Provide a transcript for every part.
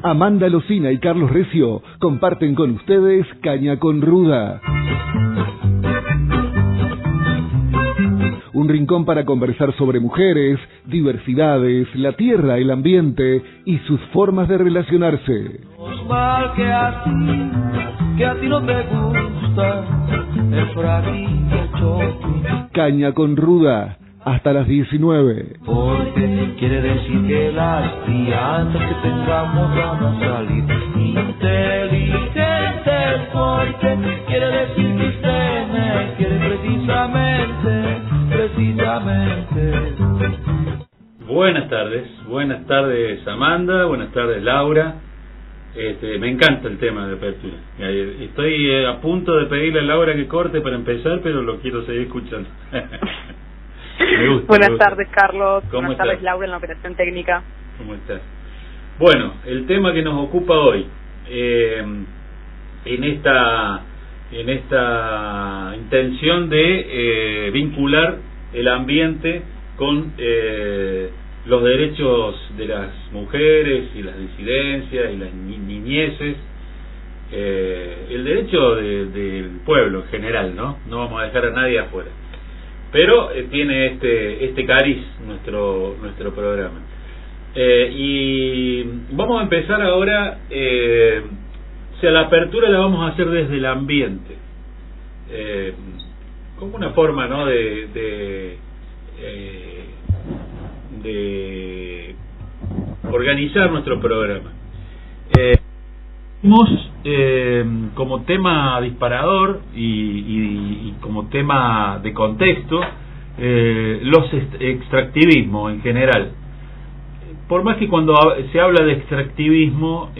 Amanda Locina y Carlos Recio comparten con ustedes Caña con Ruda. Un rincón para conversar sobre mujeres, diversidades, la tierra, el ambiente y sus formas de relacionarse. Mal que a ti no te gusta el fragil y el choque. Caña con Ruda, hasta las 19. Porque quiere decir que las fianzas que tengamos van a salir inteligentes. Porque quiere decir que usted me quiere precisamente. Buenas tardes Amanda, buenas tardes Laura. Me encanta el tema de apertura. Estoy a punto de pedirle a Laura que corte para empezar, pero lo quiero seguir escuchando. Buenas tardes, Carlos. Buenas tardes, Laura, en la operación técnica. ¿Cómo estás? Bueno, el tema que nos ocupa hoy, en esta intención de vincular el ambiente con los derechos de las mujeres y las disidencias y las niñeces, el derecho del pueblo en general, ¿no? No vamos a dejar a nadie afuera. Pero tiene este cariz nuestro programa. Y vamos a empezar ahora, la apertura la vamos a hacer desde el ambiente, como una forma, ¿no?, de organizar nuestro programa. Como tema disparador y como tema de contexto los extractivismos en general. Por más que cuando se habla de extractivismo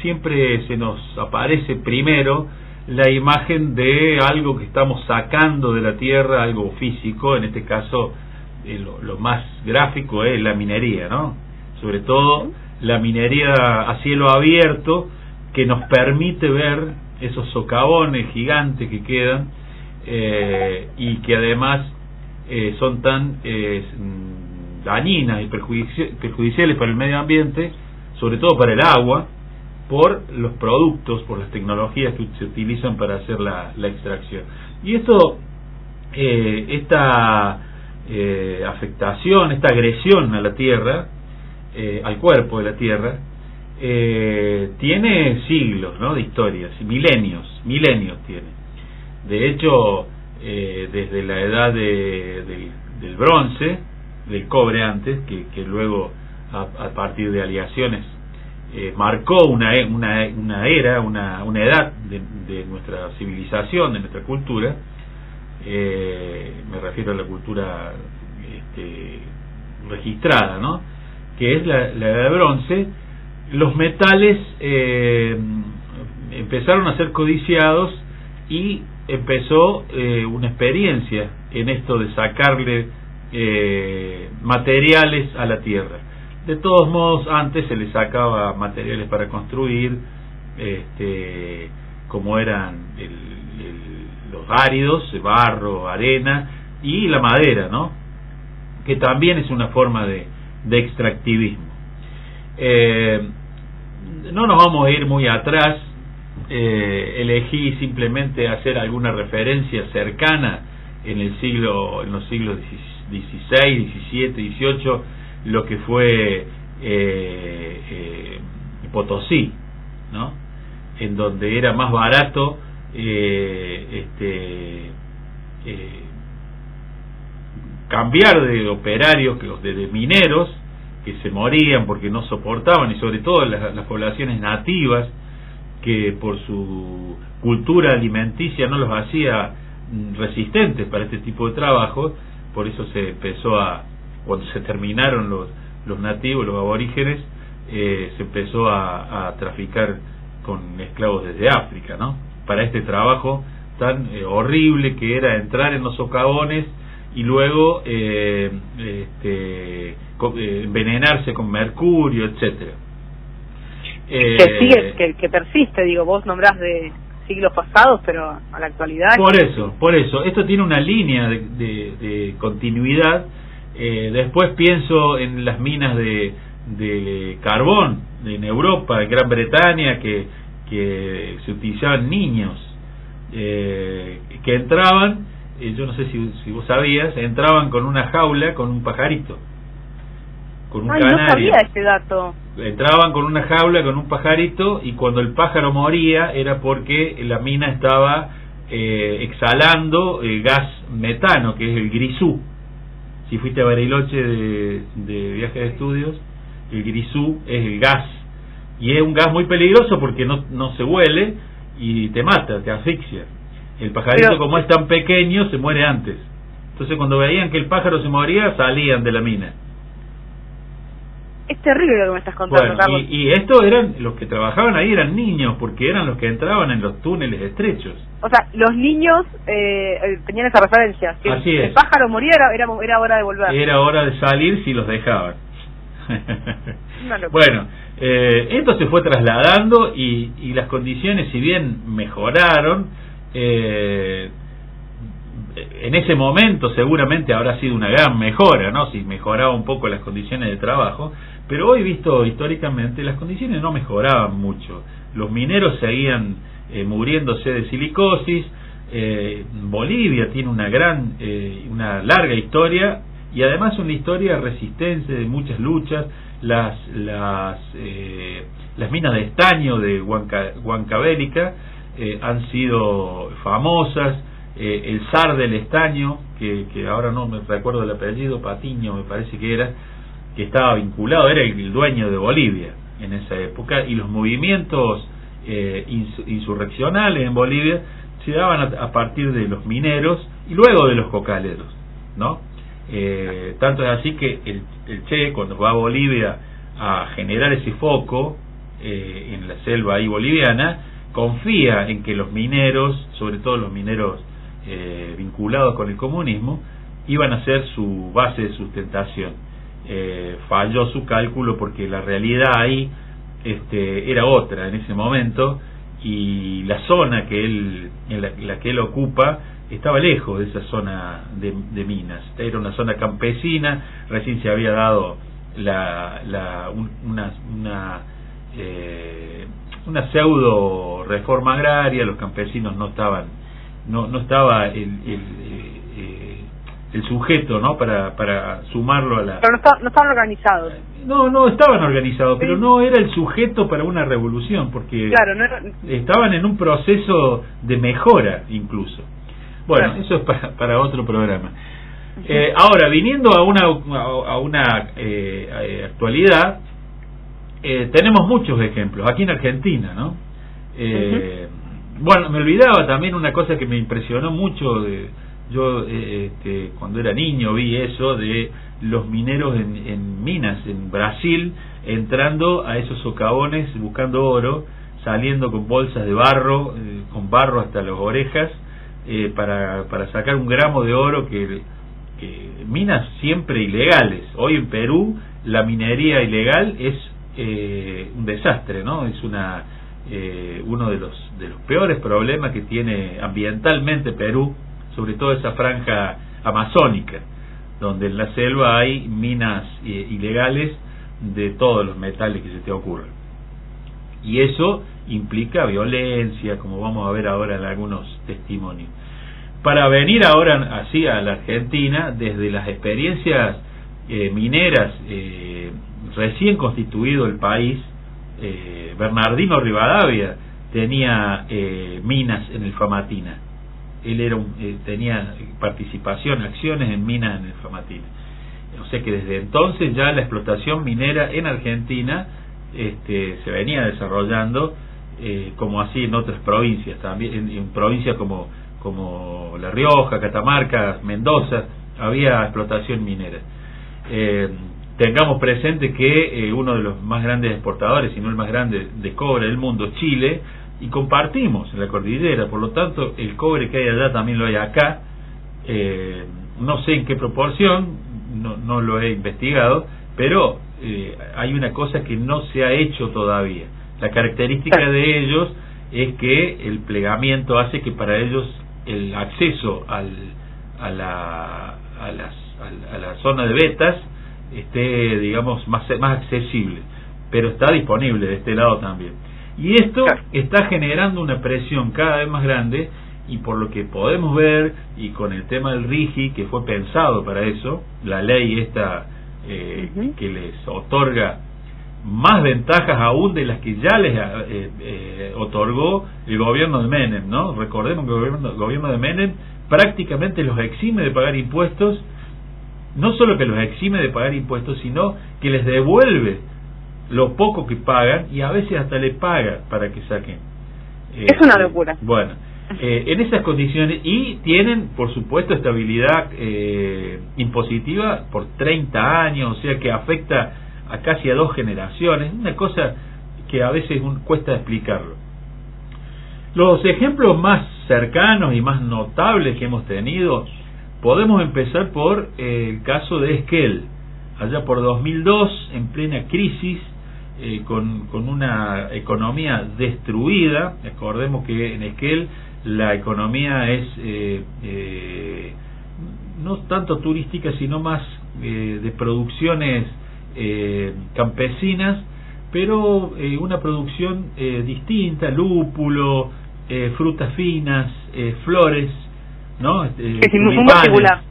siempre se nos aparece primero la imagen de algo que estamos sacando de la tierra, algo físico. En este caso lo más gráfico es la minería, ¿no? Sobre todo la minería a cielo abierto, que nos permite ver esos socavones gigantes que quedan y que además son tan dañinas y perjudiciales para el medio ambiente, sobre todo para el agua, por los productos, por las tecnologías que se utilizan para hacer la extracción. Y esta afectación, esta agresión a la tierra, al cuerpo de la tierra, tiene siglos, ¿no?, de historias, milenios tiene. De hecho, desde la edad del bronce, del cobre antes, que luego a partir de aleaciones marcó una era, una edad de nuestra civilización, de nuestra cultura. Me refiero a la cultura registrada, ¿no?, que es la edad de bronce. Los metales empezaron a ser codiciados y empezó una experiencia en esto de sacarle materiales a la tierra. De todos modos, antes se le sacaba materiales para construir, como eran los áridos, el barro, arena y la madera, ¿no?, que también es una forma de extractivismo. No nos vamos a ir muy atrás. Elegí simplemente hacer alguna referencia cercana en los siglos XVI, XVII, XVIII, lo que fue Potosí, ¿no?, en donde era más barato cambiar de operarios que de mineros, que se morían porque no soportaban, y sobre todo las poblaciones nativas, que por su cultura alimenticia no los hacía resistentes para este tipo de trabajo. Por eso se empezó cuando se terminaron los nativos, los aborígenes, se empezó a traficar con esclavos desde África, ¿no?, para este trabajo tan horrible que era entrar en los socavones y luego envenenarse con mercurio, etcétera. Que persiste, digo, vos nombrás de siglos pasados, pero a la actualidad. Por eso, esto tiene una línea de continuidad. Después pienso en las minas de carbón en Europa, en Gran Bretaña, que se utilizaban niños que entraban, yo no sé si vos sabías, entraban con una jaula con un pajarito, con un canario. No sabía ese dato. Entraban con una jaula con un pajarito, y cuando el pájaro moría era porque la mina estaba exhalando el gas metano, que es el grisú. Si fuiste a Bariloche de viaje de estudios, el grisú es el gas, y es un gas muy peligroso porque no se huele y te mata, te asfixia. El pajarito, como es tan pequeño, se muere antes. Entonces, cuando veían que el pájaro se moría, salían de la mina. Es terrible lo que me estás contando, Carlos. Y estos eran, los que trabajaban ahí eran niños, porque eran los que entraban en los túneles estrechos. O sea, los niños tenían esa referencia. Si Así es. El pájaro moría, era hora de volver. Era hora de salir si los dejaban. Bueno, esto se fue trasladando y las condiciones, si bien mejoraron, en ese momento seguramente habrá sido una gran mejora, ¿no? Si mejoraba un poco las condiciones de trabajo, pero hoy, visto históricamente, las condiciones no mejoraban mucho. Los mineros seguían muriéndose de silicosis. Bolivia tiene una larga historia, y además una historia de resistencia, de muchas luchas. Las minas de estaño de Huancavelica han sido famosas. El zar del estaño, que ahora no me recuerdo el apellido, Patiño me parece que era, que estaba vinculado, era el dueño de Bolivia en esa época, y los movimientos insurreccionales en Bolivia se daban a partir de los mineros y luego de los cocaleros, ¿no? Tanto es así que el Che, cuando va a Bolivia a generar ese foco en la selva ahí boliviana, confía en que los mineros, sobre todo los mineros vinculados con el comunismo, iban a ser su base de sustentación. Falló su cálculo, porque la realidad ahí era otra en ese momento, y la zona en la que él ocupa estaba lejos de esa zona de minas. Era una zona campesina, recién se había dado una pseudo reforma agraria, los campesinos no estaba el sujeto, ¿no, para sumarlo a la... Pero no estaban organizados. No estaban organizados, pero no era el sujeto para una revolución, porque claro, no era... estaban en un proceso de mejora incluso. Bueno, claro. Eso es para otro programa. Ahora, viniendo a una actualidad, tenemos muchos ejemplos aquí en Argentina, ¿no? Bueno, me olvidaba también una cosa que me impresionó mucho. Yo cuando era niño vi eso de los mineros en minas en Brasil, entrando a esos socavones buscando oro, saliendo con bolsas de barro, con barro hasta las orejas, para sacar un gramo de oro, que minas siempre ilegales. Hoy en Perú la minería ilegal es un desastre, ¿no? Es uno de los peores problemas que tiene ambientalmente Perú, sobre todo esa franja amazónica, donde en la selva hay minas ilegales de todos los metales que se te ocurran. Y eso implica violencia, como vamos a ver ahora en algunos testimonios. Para venir ahora así a la Argentina, desde las experiencias mineras, recién constituido el país, Bernardino Rivadavia tenía minas en el Famatina. Él tenía participación, acciones en minas en el Famatina. O sea que desde entonces ya la explotación minera en Argentina se venía desarrollando, como así en otras provincias también, en provincias como La Rioja, Catamarca, Mendoza, había explotación minera. Tengamos presente que uno de los más grandes exportadores, si no el más grande, de cobre del mundo, Chile, y compartimos en la cordillera, por lo tanto el cobre que hay allá también lo hay acá. No sé en qué proporción, no lo he investigado, pero hay una cosa que no se ha hecho todavía. La característica de ellos es que el plegamiento hace que para ellos el acceso a la zona de vetas esté, digamos, más accesible, pero está disponible de este lado también. Y esto está generando una presión cada vez más grande, y por lo que podemos ver, y con el tema del RIGI, que fue pensado para eso, la ley esta que les otorga más ventajas aún de las que ya les otorgó el gobierno de Menem, ¿no? Recordemos que el gobierno de Menem prácticamente los exime de pagar impuestos, no solo que los exime de pagar impuestos, sino que les devuelve lo poco que pagan, y a veces hasta le paga para que saquen. Es una locura. Bueno, en esas condiciones, y tienen, por supuesto, estabilidad impositiva por 30 años, o sea que afecta a casi a 2 generaciones, una cosa que a veces cuesta explicarlo. Los ejemplos más cercanos y más notables que hemos tenido, podemos empezar por el caso de Esquel, allá por 2002, en plena crisis, con una economía destruida. Recordemos que en Esquel la economía es no tanto turística, sino más de producciones campesinas, pero una producción distinta: lúpulo, frutas finas, flores, ¿no? Muy particular.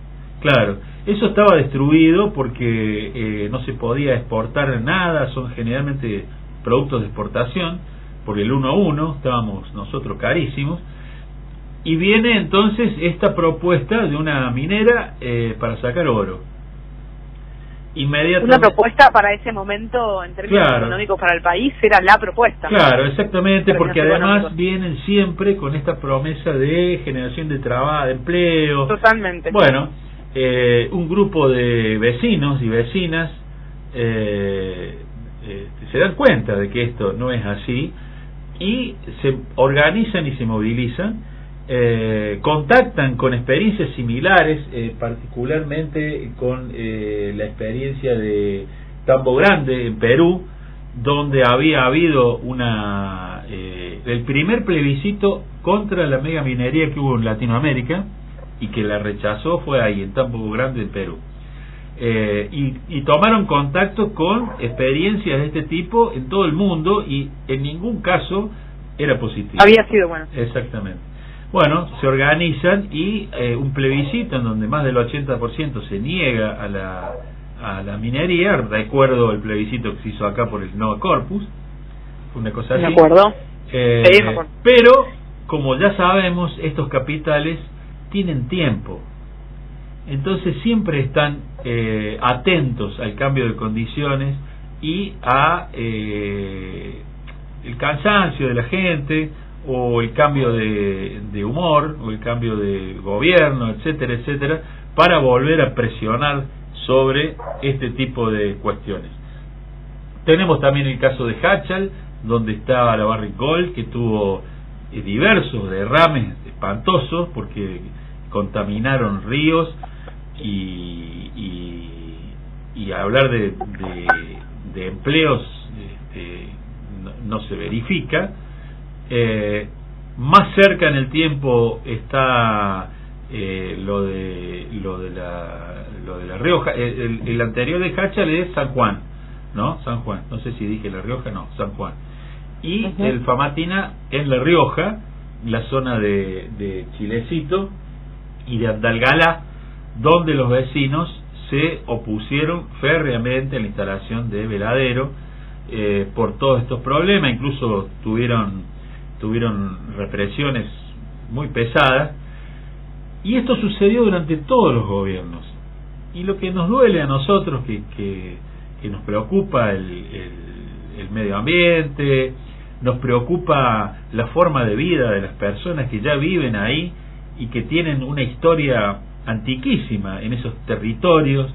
Claro, eso estaba destruido porque no se podía exportar nada, son generalmente productos de exportación, por el 1 a 1, estábamos nosotros carísimos, y viene entonces esta propuesta de una minera para sacar oro. Inmediatamente, una propuesta para ese momento en términos económicos para el país, era la propuesta. Claro, exactamente, porque además vienen siempre con esta promesa de generación de trabajo, de empleo. Totalmente. Bueno, un grupo de vecinos y vecinas se dan cuenta de que esto no es así, y se organizan y se movilizan, contactan con experiencias similares, particularmente con la experiencia de Tambo Grande en Perú, donde había habido el primer plebiscito contra la megaminería que hubo en Latinoamérica, y que la rechazó fue ahí, en Tambo Grande, en Perú. Y tomaron contacto con experiencias de este tipo en todo el mundo, y en ningún caso era positivo. Había sido bueno. Exactamente. Bueno, se organizan y un plebiscito en donde más del 80% se niega a la minería. Recuerdo el plebiscito que se hizo acá por el Nova Corpus, una cosa así. Me acuerdo. Sí, me acuerdo. Pero, como ya sabemos, estos capitales tienen tiempo, entonces siempre están atentos al cambio de condiciones y a el cansancio de la gente, o el cambio de humor, o el cambio de gobierno, etcétera, etcétera, para volver a presionar sobre este tipo de cuestiones. Tenemos también el caso de Hachal, donde estaba la Barrick Gold, que tuvo diversos derrames espantosos porque contaminaron ríos, y hablar de empleos no se verifica. Más cerca en el tiempo está lo de La Rioja. El anterior de Hachal es San Juan, ¿no? San Juan, no sé si dije La Rioja, no, San Juan. Y el Famatina en La Rioja, la zona de Chilecito y de Andalgalá, donde los vecinos se opusieron férreamente a la instalación de veladero por todos estos problemas. Incluso tuvieron represiones muy pesadas, y esto sucedió durante todos los gobiernos. Y lo que nos duele a nosotros, que nos preocupa el medio ambiente, nos preocupa la forma de vida de las personas que ya viven ahí y que tienen una historia antiquísima en esos territorios,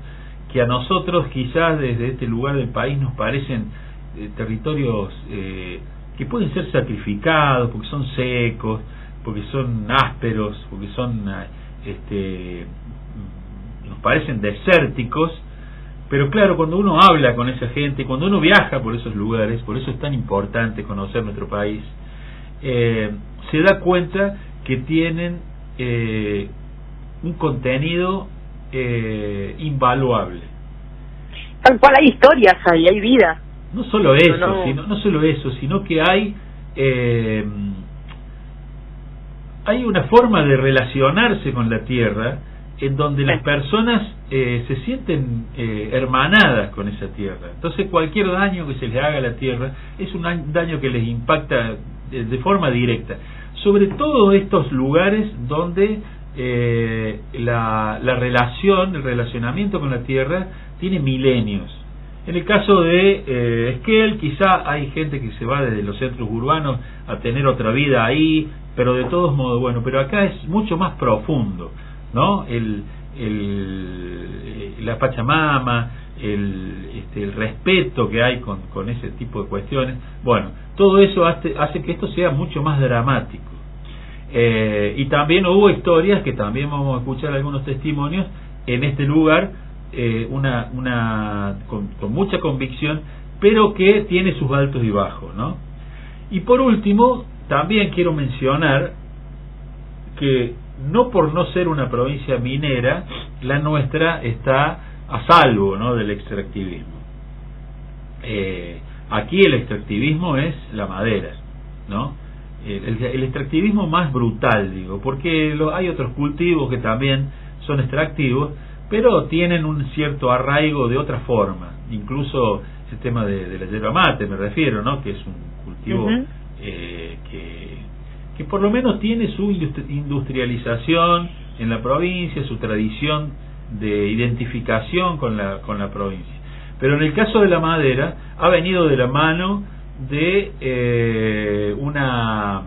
que a nosotros quizás desde este lugar del país nos parecen territorios que pueden ser sacrificados porque son secos, porque son ásperos, porque son nos parecen desérticos. Pero claro, cuando uno habla con esa gente, cuando uno viaja por esos lugares, por eso es tan importante conocer nuestro país, se da cuenta que tienen un contenido invaluable. Tal cual, hay historias ahí, hay vida. No solo eso, no solo eso, sino que hay una forma de relacionarse con la tierra en donde las personas se sienten hermanadas con esa tierra. Entonces cualquier daño que se les haga a la tierra es un daño que les impacta de forma directa, sobre todo estos lugares donde la relación, el relacionamiento con la tierra tiene milenios. En el caso de Esquel, quizá hay gente que se va desde los centros urbanos a tener otra vida ahí, pero de todos modos, bueno, pero acá es mucho más profundo, ¿no? La Pachamama, el respeto que hay con ese tipo de cuestiones, bueno, todo eso hace que esto sea mucho más dramático. Y también hubo historias que también vamos a escuchar algunos testimonios en este lugar, con mucha convicción, pero que tiene sus altos y bajos, ¿no? Y por último, también quiero mencionar que no por no ser una provincia minera, la nuestra está a salvo, ¿no?, del extractivismo. Aquí el extractivismo es la madera, ¿no? El extractivismo más brutal, digo, porque hay otros cultivos que también son extractivos, pero tienen un cierto arraigo de otra forma. Incluso ese tema de la yerba mate, me refiero, ¿no?, que es un cultivo que por lo menos tiene su industrialización en la provincia, su tradición de identificación con la provincia. Pero en el caso de la madera ha venido de la mano de una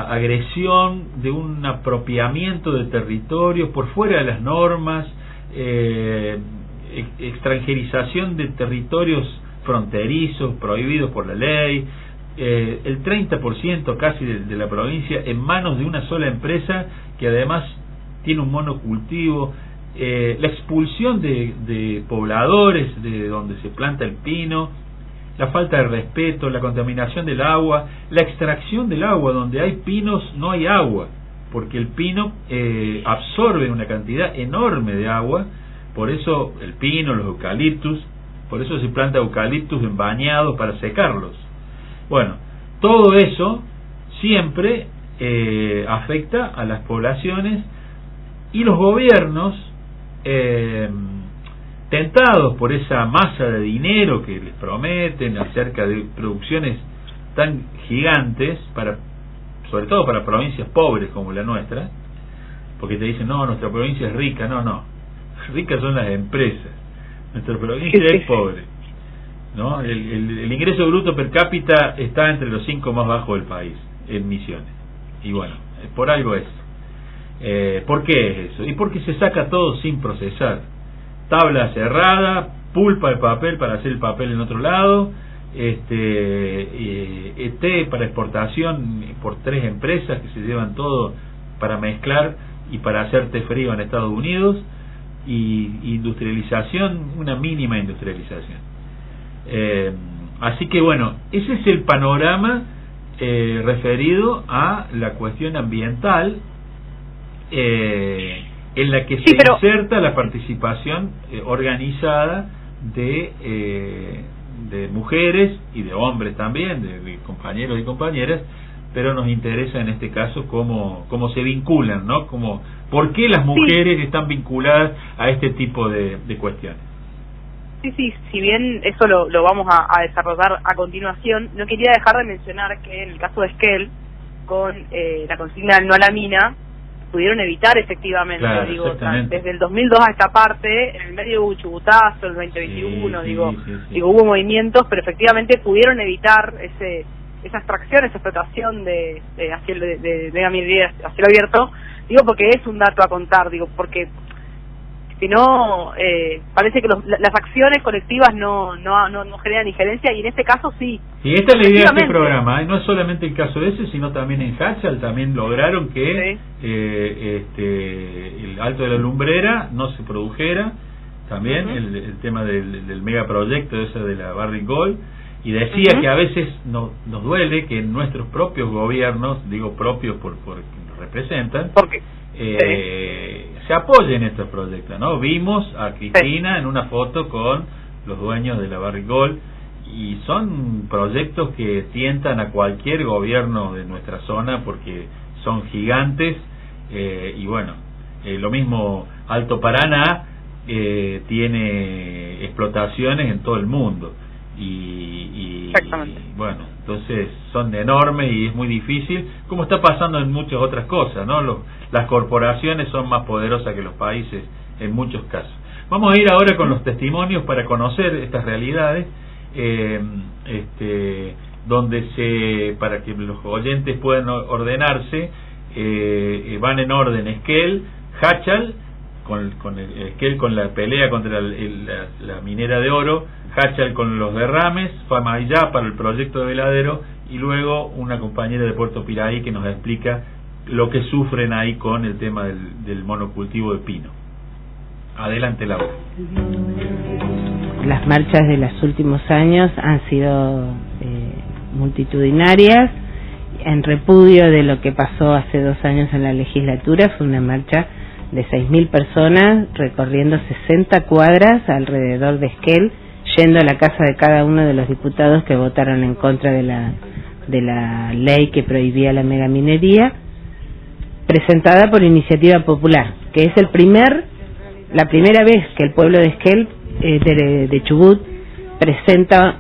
agresión, de un apropiamiento de territorios por fuera de las normas, extranjerización de territorios fronterizos prohibidos por la ley, el 30% casi de la provincia en manos de una sola empresa que además tiene un monocultivo, la expulsión de pobladores de donde se planta el pino, la falta de respeto, la contaminación del agua, la extracción del agua. Donde hay pinos no hay agua, porque el pino absorbe una cantidad enorme de agua. Por eso el pino, los eucaliptus, por eso se planta eucaliptus en bañados para secarlos. Bueno, todo eso siempre afecta a las poblaciones, y los gobiernos, tentados por esa masa de dinero que les prometen acerca de producciones tan gigantes, sobre todo para provincias pobres como la nuestra, porque te dicen, no, nuestra provincia es rica. No, ricas son las empresas, nuestra provincia es pobre, ¿no? El ingreso bruto per cápita está entre los 5 más bajos del país en Misiones, y bueno, por algo es. ¿Por qué es eso? Y porque se saca todo sin procesar. Tabla cerrada, pulpa de papel para hacer el papel en otro lado, té para exportación por 3 empresas que se llevan todo para mezclar y para hacer té frío en Estados Unidos, y industrialización, una mínima industrialización. Así que bueno, ese es el panorama referido a la cuestión ambiental, en la que se inserta la participación organizada de mujeres y de hombres también, de compañeros y compañeras, pero nos interesa en este caso cómo se vinculan, ¿no? ¿Por qué las mujeres están vinculadas a este tipo de cuestiones? Sí, si bien eso lo vamos a desarrollar a continuación, no quería dejar de mencionar que en el caso de Esquel, con la consigna no a la mina, pudieron evitar efectivamente, claro, digo, desde el 2002 a esta parte, en el medio hubo un chubutazo, el 2021, digo, hubo movimientos, pero efectivamente pudieron evitar esa extracción, esa explotación de cielo abierto, digo, porque es un dato a contar, digo, porque si no, parece que las acciones colectivas no generan injerencia, y en este caso sí. Y esta es la idea de este programa, no es solamente el caso ese, sino también en Hachal también lograron que el Alto de la Lumbrera no se produjera, también el tema del megaproyecto ese de la Barrick Gold, Y decía que a veces nos duele que nuestros propios gobiernos, digo propios porque nos representan, se apoyen estos proyectos, ¿no? Vimos a Cristina en una foto con los dueños de la Barrigol, y son proyectos que tientan a cualquier gobierno de nuestra zona porque son gigantes, y bueno, lo mismo Alto Paraná tiene explotaciones en todo el mundo, y bueno, entonces son enormes y es muy difícil, como está pasando en muchas otras cosas, ¿no? Las corporaciones son más poderosas que los países en muchos casos. Vamos a ir ahora con los testimonios para conocer estas realidades, donde para que los oyentes puedan ordenarse, van en orden Esquel, Hachal, con Esquel con la pelea contra la minera de oro, Hachal con los derrames, Famayá para el proyecto de Veladero, y luego una compañera de Puerto Piraí que nos explica lo que sufren ahí con el tema del monocultivo de pino. Adelante, Laura. Las marchas de los últimos años han sido multitudinarias, en repudio de lo que pasó hace 2 años en la legislatura. Fue una marcha de 6.000 personas recorriendo 60 cuadras alrededor de Esquel, yendo a la casa de cada uno de los diputados que votaron en contra de la ley que prohibía la megaminería, presentada por Iniciativa Popular, que es la primera vez que el pueblo de Esquel, de Chubut, presenta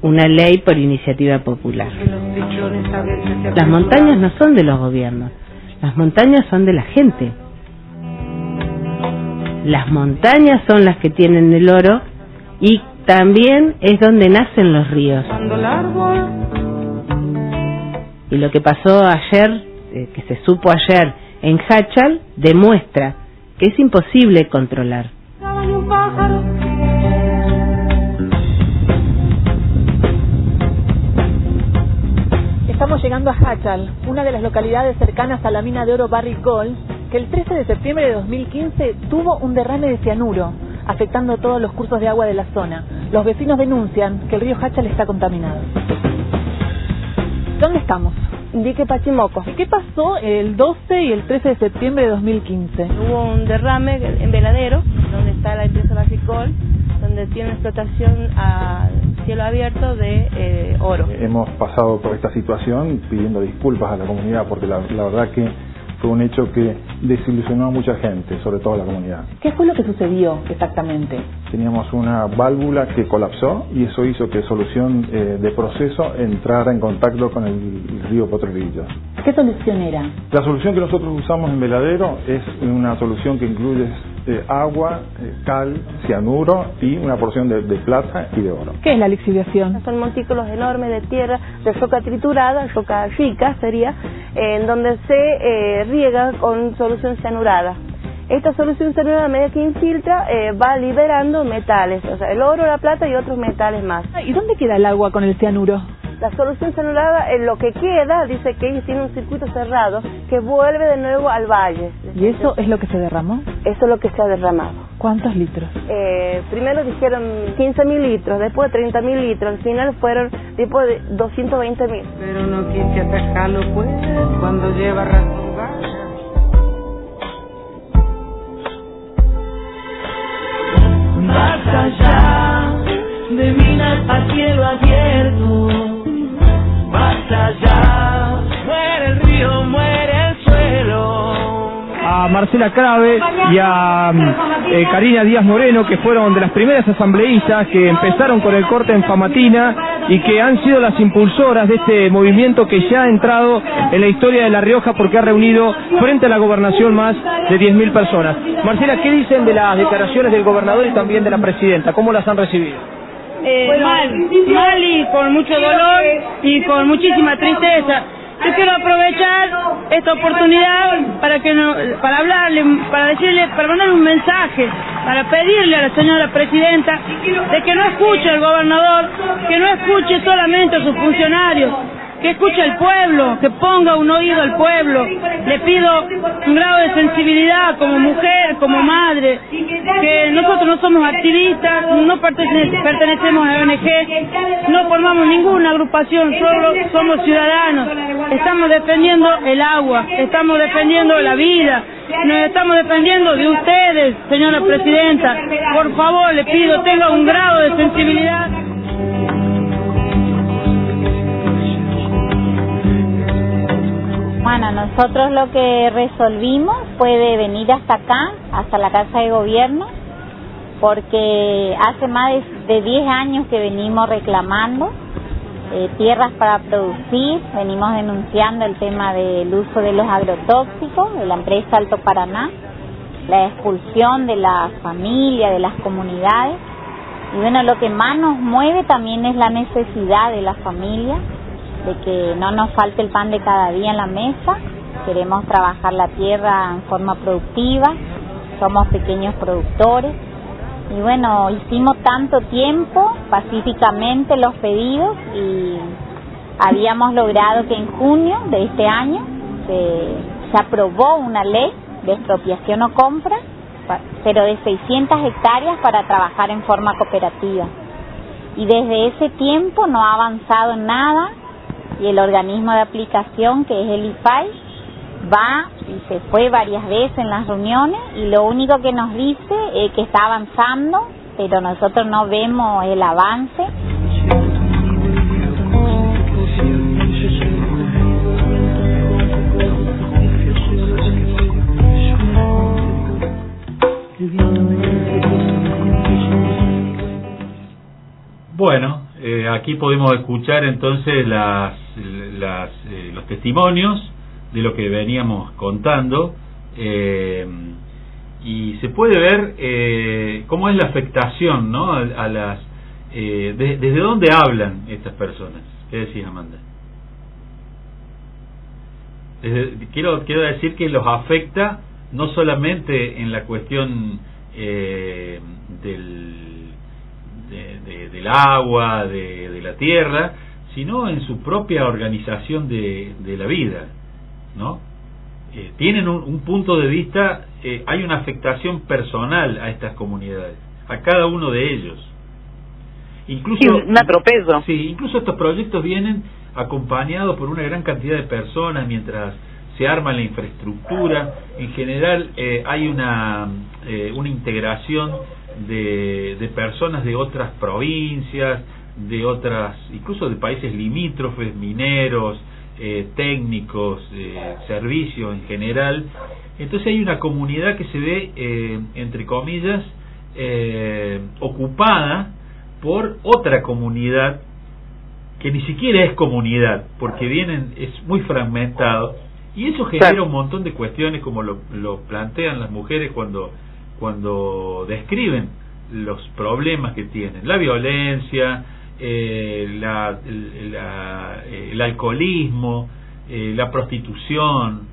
una ley por Iniciativa Popular. Las montañas no son de los gobiernos, las montañas son de la gente. Las montañas son las que tienen el oro, y también es donde nacen los ríos. Y lo que pasó ayer, que se supo ayer en Hachal, demuestra que es imposible controlar. Estamos llegando a Hachal, una de las localidades cercanas a la mina de oro Barrigol, que el 13 de septiembre de 2015 tuvo un derrame de cianuro, afectando todos los cursos de agua de la zona. Los vecinos denuncian que el río Hachal está contaminado. ¿Dónde estamos? Dique Pachimoco. ¿Qué pasó el 12 y el 13 de septiembre de 2015? Hubo un derrame en Veladero, donde está la empresa Barrigol, donde tiene una explotación a cielo abierto de oro. Hemos pasado por esta situación pidiendo disculpas a la comunidad, porque la verdad que fue un hecho que desilusionó a mucha gente, sobre todo a la comunidad. ¿Qué fue lo que sucedió exactamente? Teníamos una válvula que colapsó, y eso hizo que Solución de Proceso entrara en contacto con el río Potrerillos. ¿Qué solución era? La solución que nosotros usamos en Veladero es una solución que incluye agua, cal, cianuro y una porción de plata y de oro. ¿Qué es la lixiviación? Son montículos enormes de tierra, de roca triturada, roca rica sería, en donde se riega con solución cianurada. Esta solución cianurada, a medida que infiltra, va liberando metales, o sea, el oro, la plata y otros metales más. ¿Y dónde queda el agua con el cianuro? La solución cianurada, lo que queda, dice que ellos tienen un circuito cerrado que vuelve de nuevo al valle. ¿Y eso es lo que se derramó? Eso es lo que se ha derramado. ¿Cuántos litros? Primero dijeron 15.000 litros, después 30.000 litros, al final fueron tipo de 220.000. Pero no quise atajarlo pues, cuando lleva razón vaya. Más allá de minas a cielo abierto, más allá, muere el río, muere el suelo. A Marcela Crave y a Karina Díaz Moreno, que fueron de las primeras asambleístas que empezaron con el corte en Famatina y que han sido las impulsoras de este movimiento que ya ha entrado en la historia de La Rioja, porque ha reunido frente a la gobernación más de 10.000 personas. Marcela, ¿qué dicen de las declaraciones del gobernador y también de la presidenta? ¿Cómo las han recibido? Mal y con mucho dolor y con muchísima tristeza. Yo quiero aprovechar esta oportunidad para hablarle, para decirle, para mandarle un mensaje, para pedirle a la señora presidenta de que no escuche al gobernador, que no escuche solamente a sus funcionarios, que escuche al pueblo, que ponga un oído al pueblo. Le pido un grado de sensibilidad como mujer, mujer, como madre, que nosotros no somos activistas, no pertenecemos a ONG, no formamos ninguna agrupación, solo somos ciudadanos. Estamos defendiendo el agua, estamos defendiendo la vida, nos estamos defendiendo de ustedes, señora presidenta. Por favor, le pido, tenga un grado de sensibilidad. Bueno, nosotros lo que resolvimos fue de venir hasta acá, hasta la Casa de Gobierno, porque hace más de 10 años que venimos reclamando tierras para producir, venimos denunciando el tema del uso de los agrotóxicos de la empresa Alto Paraná, la expulsión de la familia, de las comunidades, y bueno, lo que más nos mueve también es la necesidad de la familia, de que no nos falte el pan de cada día en la mesa. Queremos trabajar la tierra en forma productiva, somos pequeños productores y bueno, hicimos tanto tiempo pacíficamente los pedidos y habíamos logrado que en junio de este año se aprobó una ley de expropiación o compra, pero de 600 hectáreas para trabajar en forma cooperativa, y desde ese tiempo no ha avanzado en nada. Y el organismo de aplicación, que es el IFAI, va y se fue varias veces en las reuniones y lo único que nos dice es que está avanzando, pero nosotros no vemos el avance. Bueno, aquí podemos escuchar entonces los testimonios de lo que veníamos contando, y se puede ver cómo es la afectación, ¿no? a las desde dónde hablan estas personas. ¿Qué decís, Amanda? Quiero decir que los afecta no solamente en la cuestión del agua, de la tierra, sino en su propia organización de la vida, ¿no? Tienen un punto de vista, hay una afectación personal a estas comunidades, a cada uno de ellos. Incluso, sí, un atropello. Sí, incluso estos proyectos vienen acompañados por una gran cantidad de personas mientras se arma la infraestructura. En general hay una integración de personas de otras provincias, de otras, incluso de países limítrofes, mineros, técnicos, servicios en general. Entonces hay una comunidad que se ve, entre comillas, ocupada por otra comunidad que ni siquiera es comunidad, porque es muy fragmentado, y eso genera un montón de cuestiones, como lo plantean las mujeres cuando describen los problemas que tienen: la violencia, el alcoholismo, la prostitución,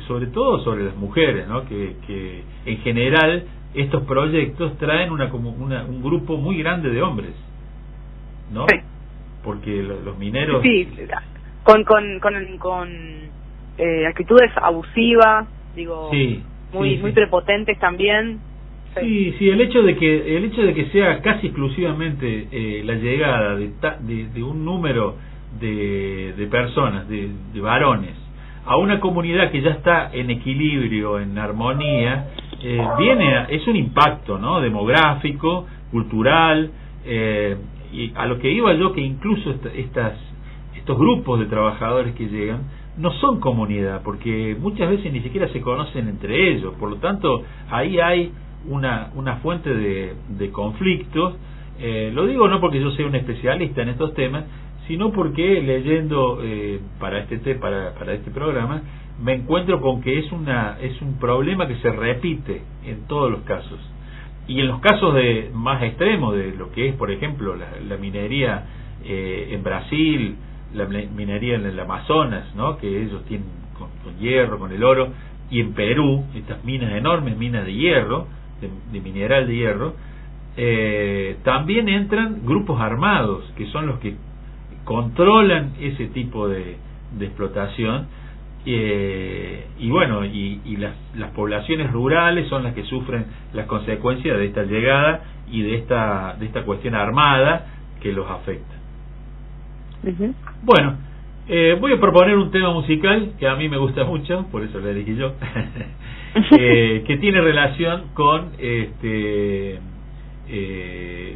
sobre todo sobre las mujeres, ¿no? Que en general estos proyectos traen un grupo muy grande de hombres, ¿no? Sí. Porque los mineros, sí, con actitudes abusivas, digo, sí, muy prepotentes también. Sí, el hecho de que sea casi exclusivamente la llegada de un número de personas, de varones, a una comunidad que ya está en equilibrio, en armonía, es un impacto, ¿no? Demográfico, cultural, y a lo que iba yo, que incluso estos grupos de trabajadores que llegan no son comunidad, porque muchas veces ni siquiera se conocen entre ellos. Por lo tanto, ahí hay una fuente de conflictos. Lo digo no porque yo sea un especialista en estos temas, sino porque leyendo para este programa me encuentro con que es un problema que se repite en todos los casos, y en los casos más extremos de lo que es, por ejemplo, la minería en Brasil, la minería en el Amazonas, ¿no? Que ellos tienen con hierro, con el oro, y en Perú estas enormes minas de hierro, de mineral de hierro, también entran grupos armados que son los que controlan ese tipo de explotación, y bueno, y las poblaciones rurales son las que sufren las consecuencias de esta llegada y de esta cuestión armada que los afecta. Bueno, voy a proponer un tema musical que a mí me gusta mucho, por eso lo elegí yo, que tiene relación con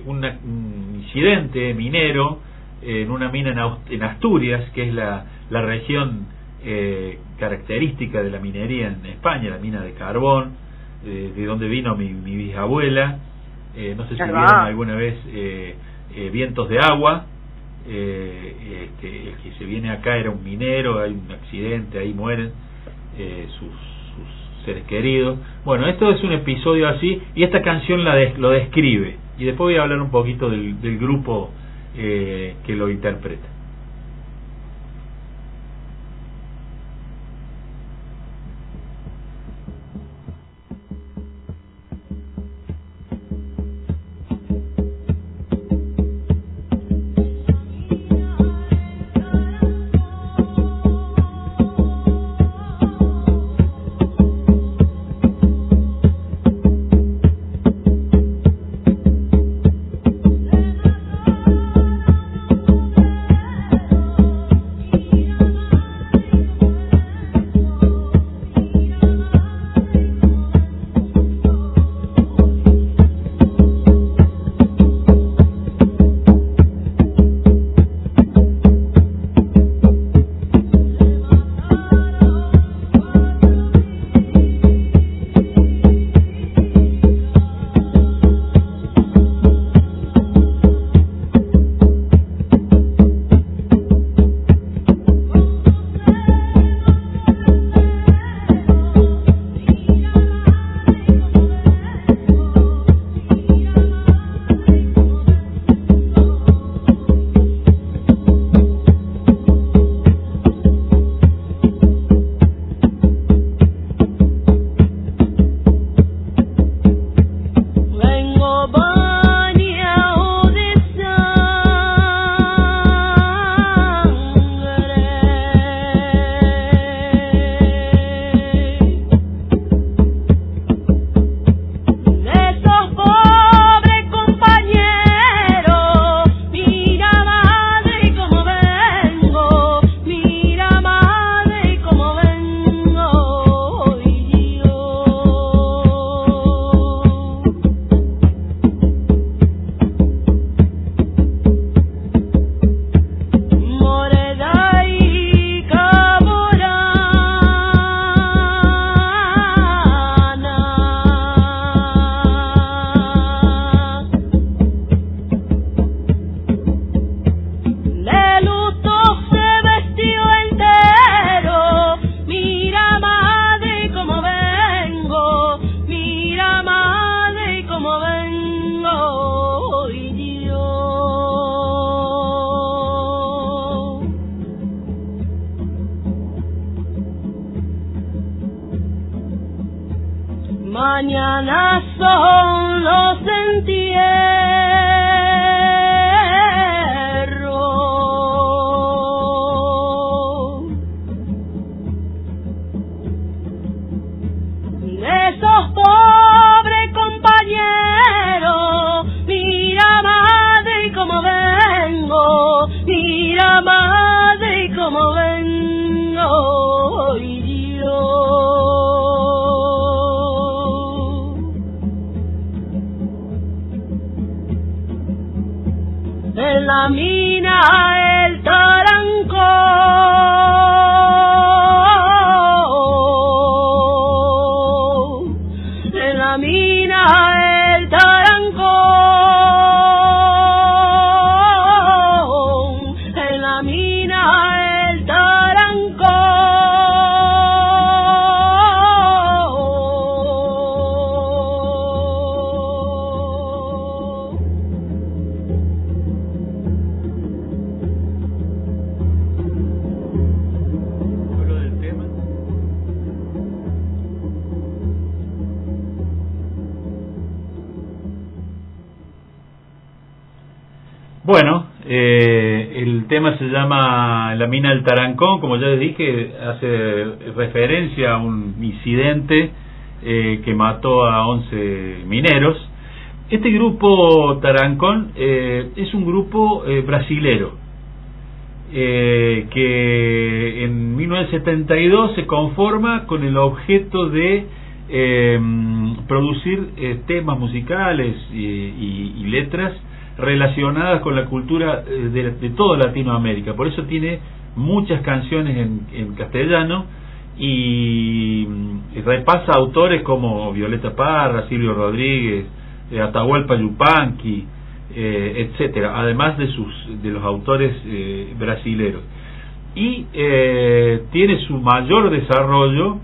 un incidente minero en una mina en Asturias, que es la región característica de la minería en España, la mina de carbón, de donde vino mi bisabuela. No sé si vieron alguna vez Vientos de Agua. El que se viene acá era un minero, hay un accidente, ahí mueren sus seres queridos. Bueno, esto es un episodio así, y esta canción lo describe, y después voy a hablar un poquito del grupo que lo interpreta. Mañana solo entierro de esos pobres compañeros. Mira madre cómo vengo, mira madre cómo vengo y yo. En la mina el tarancón, en la mina el tarancón, en la mina el tarancón. Bueno, El tema se llama La mina del Tarancón, como ya les dije, hace referencia a un incidente que mató a 11 mineros. Este grupo Tarancón es un grupo brasilero que en 1972 se conforma con el objeto de producir temas musicales y letras relacionadas con la cultura de toda Latinoamérica. Por eso tiene muchas canciones en castellano y repasa autores como Violeta Parra, Silvio Rodríguez, Atahualpa Yupanqui, etcétera, además de los autores brasileros. Y tiene su mayor desarrollo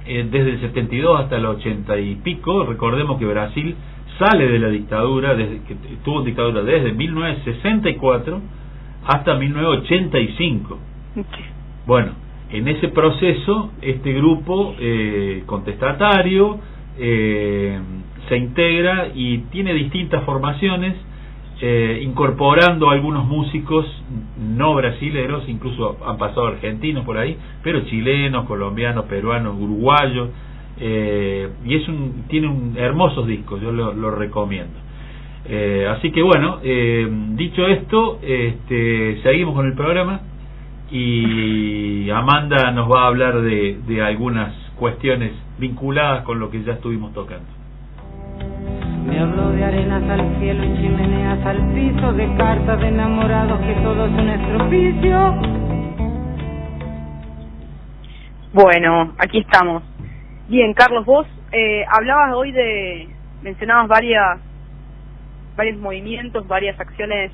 desde el 72 hasta el 80 y pico. Recordemos que Brasil sale de la dictadura, que tuvo dictadura desde 1964 hasta 1985. Bueno, en ese proceso este grupo contestatario se integra y tiene distintas formaciones, incorporando algunos músicos no brasileros, incluso han pasado argentinos por ahí, pero chilenos, colombianos, peruanos, uruguayos, y tiene hermosos discos, yo lo recomiendo. Así que bueno, dicho esto, seguimos con el programa y Amanda nos va a hablar de algunas cuestiones vinculadas con lo que ya estuvimos tocando. Me habló de arenas al cielo y chimeneas al piso, de cartas de enamorados, que todo es un estropicio. Bueno, aquí estamos. Bien, Carlos, vos hablabas hoy mencionabas varios movimientos, varias acciones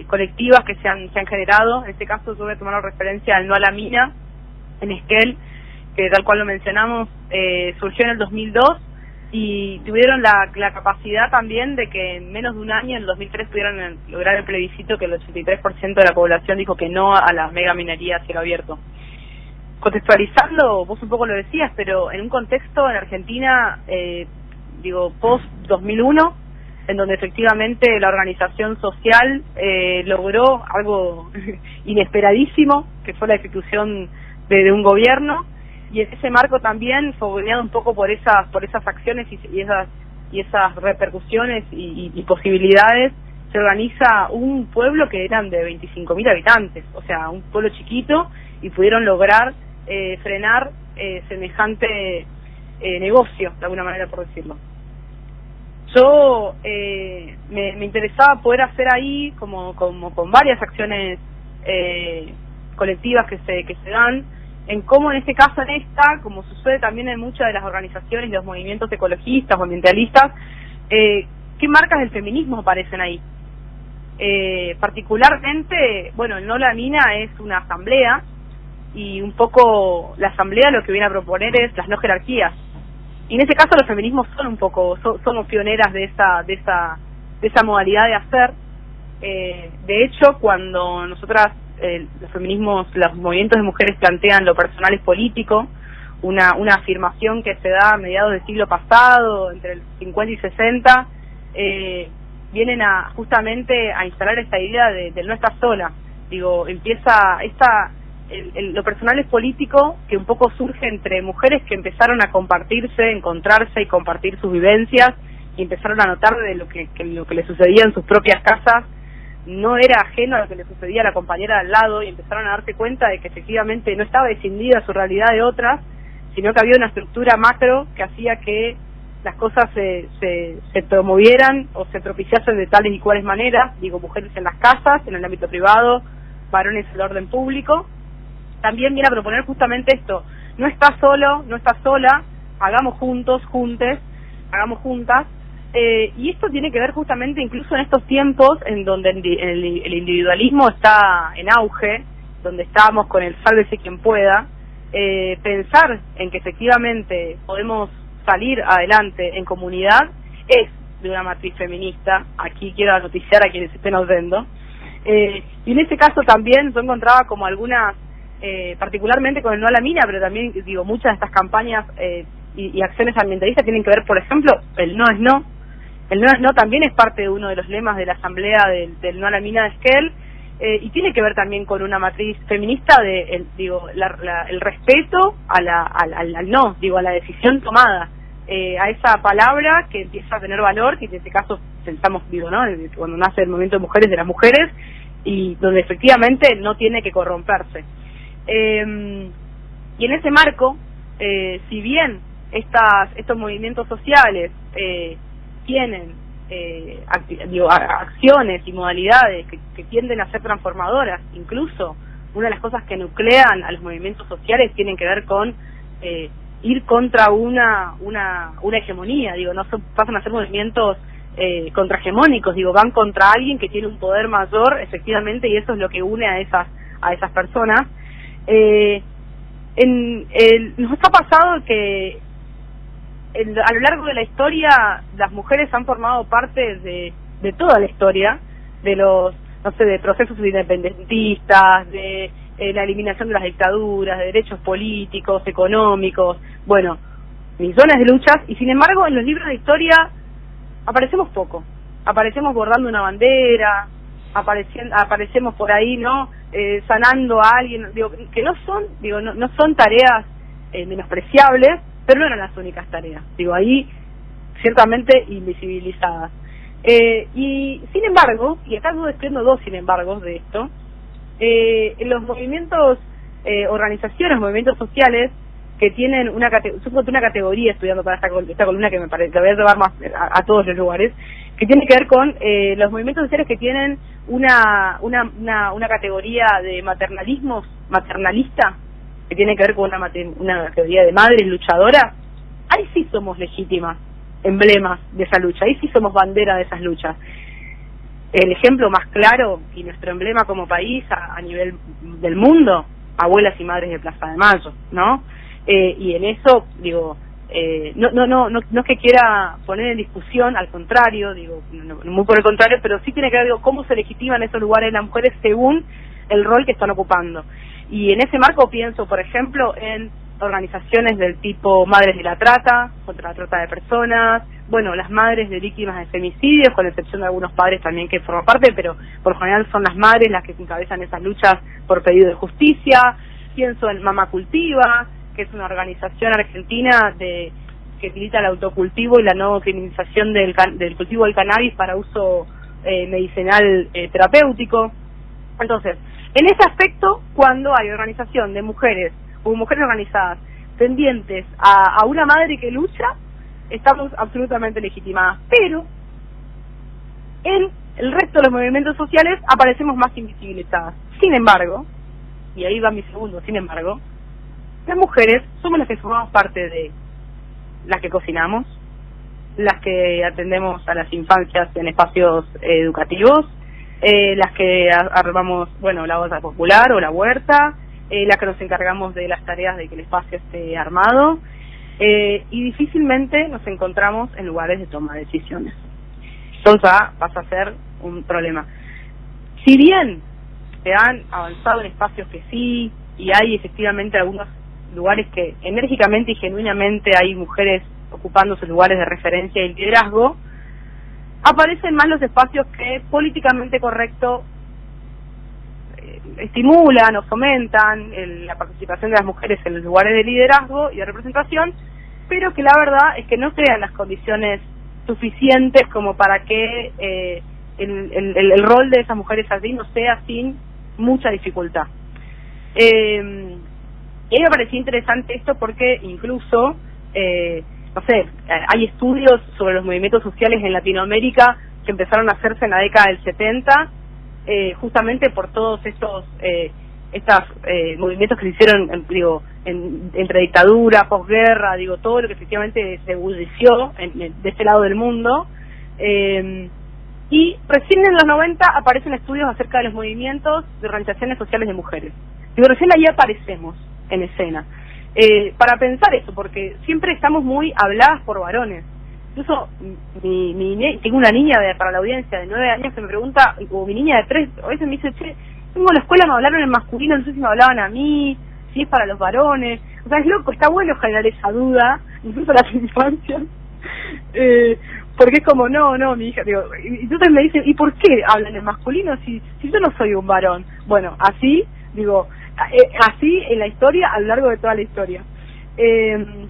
colectivas que se han generado. En este caso yo voy a tomar la referencia al No a la Mina en Esquel, que tal cual lo mencionamos, surgió en el 2002 y tuvieron la capacidad también de que en menos de un año, en el 2003, pudieron lograr el plebiscito que el 83% de la población dijo que no a la mega minería a cielo abierto. Contextualizando, vos un poco lo decías, pero en un contexto en Argentina, post 2001, en donde efectivamente la organización social logró algo inesperadísimo, que fue la ejecución de un gobierno, y en ese marco también, fogoneado un poco por esas acciones y esas repercusiones y posibilidades, se organiza un pueblo que eran de 25.000 habitantes, o sea, un pueblo chiquito, y pudieron lograr frenar semejante negocio, de alguna manera, por decirlo. Yo me interesaba poder hacer ahí, como con varias acciones colectivas que se dan, en cómo en este caso, como sucede también en muchas de las organizaciones y los movimientos ecologistas o ambientalistas, qué marcas del feminismo aparecen ahí. Particularmente, bueno, el No la Mina es una asamblea, y un poco la asamblea lo que viene a proponer es las no jerarquías. Y en ese caso los feminismos somos pioneras de esa modalidad de hacer. De hecho, cuando nosotras, los feminismos, los movimientos de mujeres plantean lo personal es político, una afirmación que se da a mediados del siglo pasado, entre el 50 y 60, vienen justamente a instalar esta idea del no estar sola. Empieza lo personal es político, que un poco surge entre mujeres que empezaron a compartirse, encontrarse y compartir sus vivencias, y empezaron a notar de lo que les sucedía en sus propias casas no era ajeno a lo que le sucedía a la compañera de al lado, y empezaron a darse cuenta de que efectivamente no estaba escindida su realidad de otras, sino que había una estructura macro que hacía que las cosas se promovieran o se propiciasen de tales y cuales maneras. Mujeres en las casas, en el ámbito privado, varones en el orden público. También viene a proponer justamente esto: no estás solo, no estás sola, hagamos juntos, juntes, hagamos juntas. Y esto tiene que ver justamente incluso en estos tiempos en donde el individualismo está en auge, donde estamos con el sálvese quien pueda, pensar en que efectivamente podemos salir adelante en comunidad es de una matriz feminista. Aquí quiero noticiar a quienes estén oyendo. Y en este caso también yo encontraba como algunas, particularmente con el No a la Mina, pero también muchas de estas campañas y acciones ambientalistas tienen que ver, por ejemplo, el no es no. El no también es parte de uno de los lemas de la asamblea del No a la Mina de Esquel, y tiene que ver también con una matriz feminista de el respeto al no, a la decisión tomada, a esa palabra que empieza a tener valor, que en este caso pensamos, ¿no? Cuando nace el movimiento de mujeres, de las mujeres, y donde efectivamente no tiene que corromperse. Y en ese marco, si bien estos movimientos sociales tienen acciones y modalidades que tienden a ser transformadoras, incluso una de las cosas que nuclean a los movimientos sociales tienen que ver con ir contra una hegemonía, pasan a ser movimientos contrahegemónicos, van contra alguien que tiene un poder mayor, efectivamente, y eso es lo que une a esas personas. Nos ha pasado que a lo largo de la historia las mujeres han formado parte de toda la historia, de los, de procesos independentistas, de la eliminación de las dictaduras, de derechos políticos, económicos, millones de luchas, y sin embargo en los libros de historia aparecemos poco, aparecemos bordando una bandera, aparecemos por ahí, sanando a alguien, que no son tareas menospreciables, pero no eran las únicas tareas, ahí ciertamente invisibilizadas. Y sin embargo, y acá yo desprendo dos sin embargos de esto, los movimientos, organizaciones, movimientos sociales que tienen una categoría estudiando para esta columna que me parece que voy a llevar más a todos los lugares, que tiene que ver con los movimientos sociales que tienen una categoría de maternalista, que tiene que ver con una categoría de madres luchadoras. Ahí sí somos legítimas emblemas de esa lucha, ahí sí somos bandera de esas luchas. El ejemplo más claro y nuestro emblema como país a nivel del mundo, abuelas y madres de Plaza de Mayo, ¿no? Y en eso, no es que quiera poner en discusión, al contrario, muy por el contrario, pero sí tiene que ver, cómo se legitiman esos lugares las mujeres según el rol que están ocupando. Y en ese marco pienso, por ejemplo, en organizaciones del tipo Madres de la Trata, contra la trata de personas, las madres de víctimas de femicidios, con excepción de algunos padres también que forman parte, pero por lo general son las madres las que encabezan esas luchas por pedido de justicia. Pienso en Mamá Cultiva, que es una organización argentina que milita el autocultivo y la no criminalización del cultivo del cannabis para uso medicinal terapéutico. Entonces, en ese aspecto, cuando hay organización de mujeres o mujeres organizadas tendientes a una madre que lucha, estamos absolutamente legitimadas. Pero en el resto de los movimientos sociales aparecemos más invisibilizadas. Sin embargo, y ahí va mi segundo, sin embargo, las mujeres somos las que formamos parte de las que cocinamos, las que atendemos a las infancias en espacios educativos, las que armamos, la olla popular o la huerta, las que nos encargamos de las tareas de que el espacio esté armado, y difícilmente nos encontramos en lugares de toma de decisiones. Entonces pasa a ser un problema. Si bien se han avanzado en espacios que sí, y hay efectivamente algunos lugares que enérgicamente y genuinamente hay mujeres ocupando sus lugares de referencia y liderazgo, aparecen más los espacios que políticamente correcto estimulan o fomentan la participación de las mujeres en los lugares de liderazgo y de representación, pero que la verdad es que no crean las condiciones suficientes como para que el rol de esas mujeres allí no sea sin mucha dificultad. Y a mí me parecía interesante esto porque incluso hay estudios sobre los movimientos sociales en Latinoamérica que empezaron a hacerse en la década del 70, justamente por todos estos movimientos que se hicieron entre dictadura, posguerra, todo lo que efectivamente se ebullició de este lado del mundo, y recién en los 90 aparecen estudios acerca de los movimientos de organizaciones sociales de mujeres. Recién ahí aparecemos en escena, para pensar eso, porque siempre estamos muy habladas por varones. Incluso tengo una niña para la audiencia de 9 años que me pregunta, o mi niña de 3, a veces me dice, tengo en la escuela, me hablaron en masculino, no sé si me hablaban a mí, si es para los varones. Es loco, está bueno generar esa duda, incluso a las infancias, porque es como, no, mi hija, digo, y entonces me dicen, ¿y por qué hablan en masculino si yo no soy un varón? Bueno, así, digo, así en la historia, a lo largo de toda la historia. En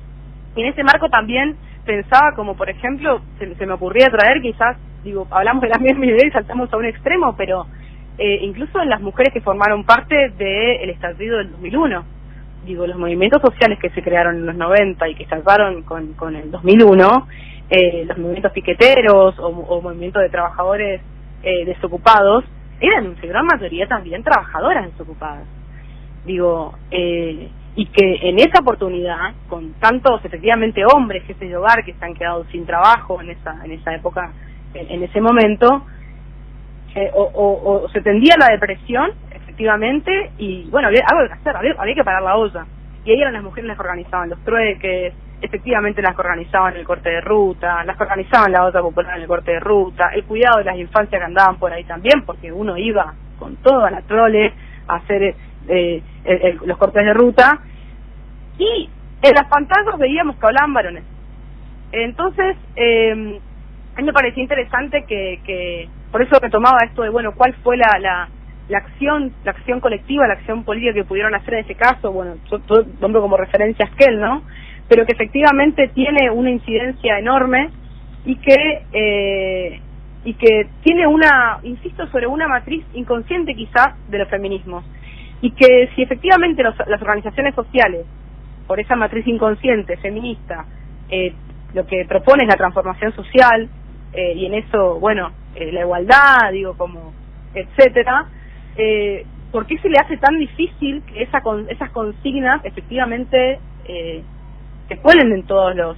ese marco también pensaba como, por ejemplo, se me ocurría traer quizás, digo, hablamos de la misma idea y saltamos a un extremo, pero incluso en las mujeres que formaron parte del estallido del 2001, digo, los movimientos sociales que se crearon en los 90 y que saltaron con el 2001, los movimientos piqueteros o movimientos de trabajadores desocupados, eran en su gran mayoría también trabajadoras desocupadas. Digo, y que en esa oportunidad, con tantos efectivamente hombres, jefes de hogar que se han quedado sin trabajo en esa época, en ese momento, o se tendía la depresión, efectivamente, y bueno, había algo que hacer, había que parar la olla. Y ahí eran las mujeres las que organizaban los trueques, efectivamente las que organizaban el corte de ruta, las que organizaban la olla popular en el corte de ruta, el cuidado de las infancias que andaban por ahí también, porque uno iba con toda la trole a hacer los cortes de ruta, y en las pantallas veíamos que hablaban varones. Entonces, a mí me parecía interesante que por eso que tomaba esto de, bueno, cuál fue la acción colectiva, la acción política que pudieron hacer en ese caso. Bueno, yo nombro como referencia a Esquel, ¿no? Pero que efectivamente tiene una incidencia enorme y que tiene insisto, sobre una matriz inconsciente quizás de los feminismos. Y que si efectivamente las organizaciones sociales, por esa matriz inconsciente feminista, lo que propone es la transformación social, y en eso, bueno, la igualdad, digo, como etcétera, ¿por qué se le hace tan difícil que esas consignas efectivamente se cuelen en todos los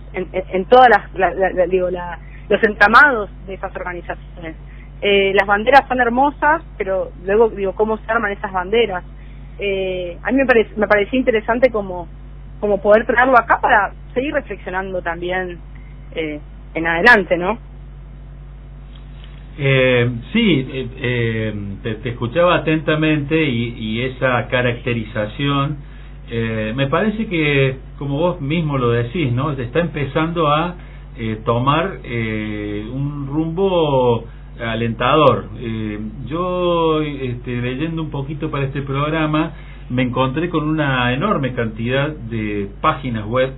los entramados de esas organizaciones? Las banderas son hermosas, pero luego digo, ¿cómo se arman esas banderas? A mí me parecía interesante como poder traerlo acá para seguir reflexionando también en adelante, ¿no? Sí, te escuchaba atentamente y esa caracterización me parece que, como vos mismo lo decís, ¿no? Se está empezando a tomar un rumbo alentador. Yo, leyendo un poquito para este programa, me encontré con una enorme cantidad de páginas web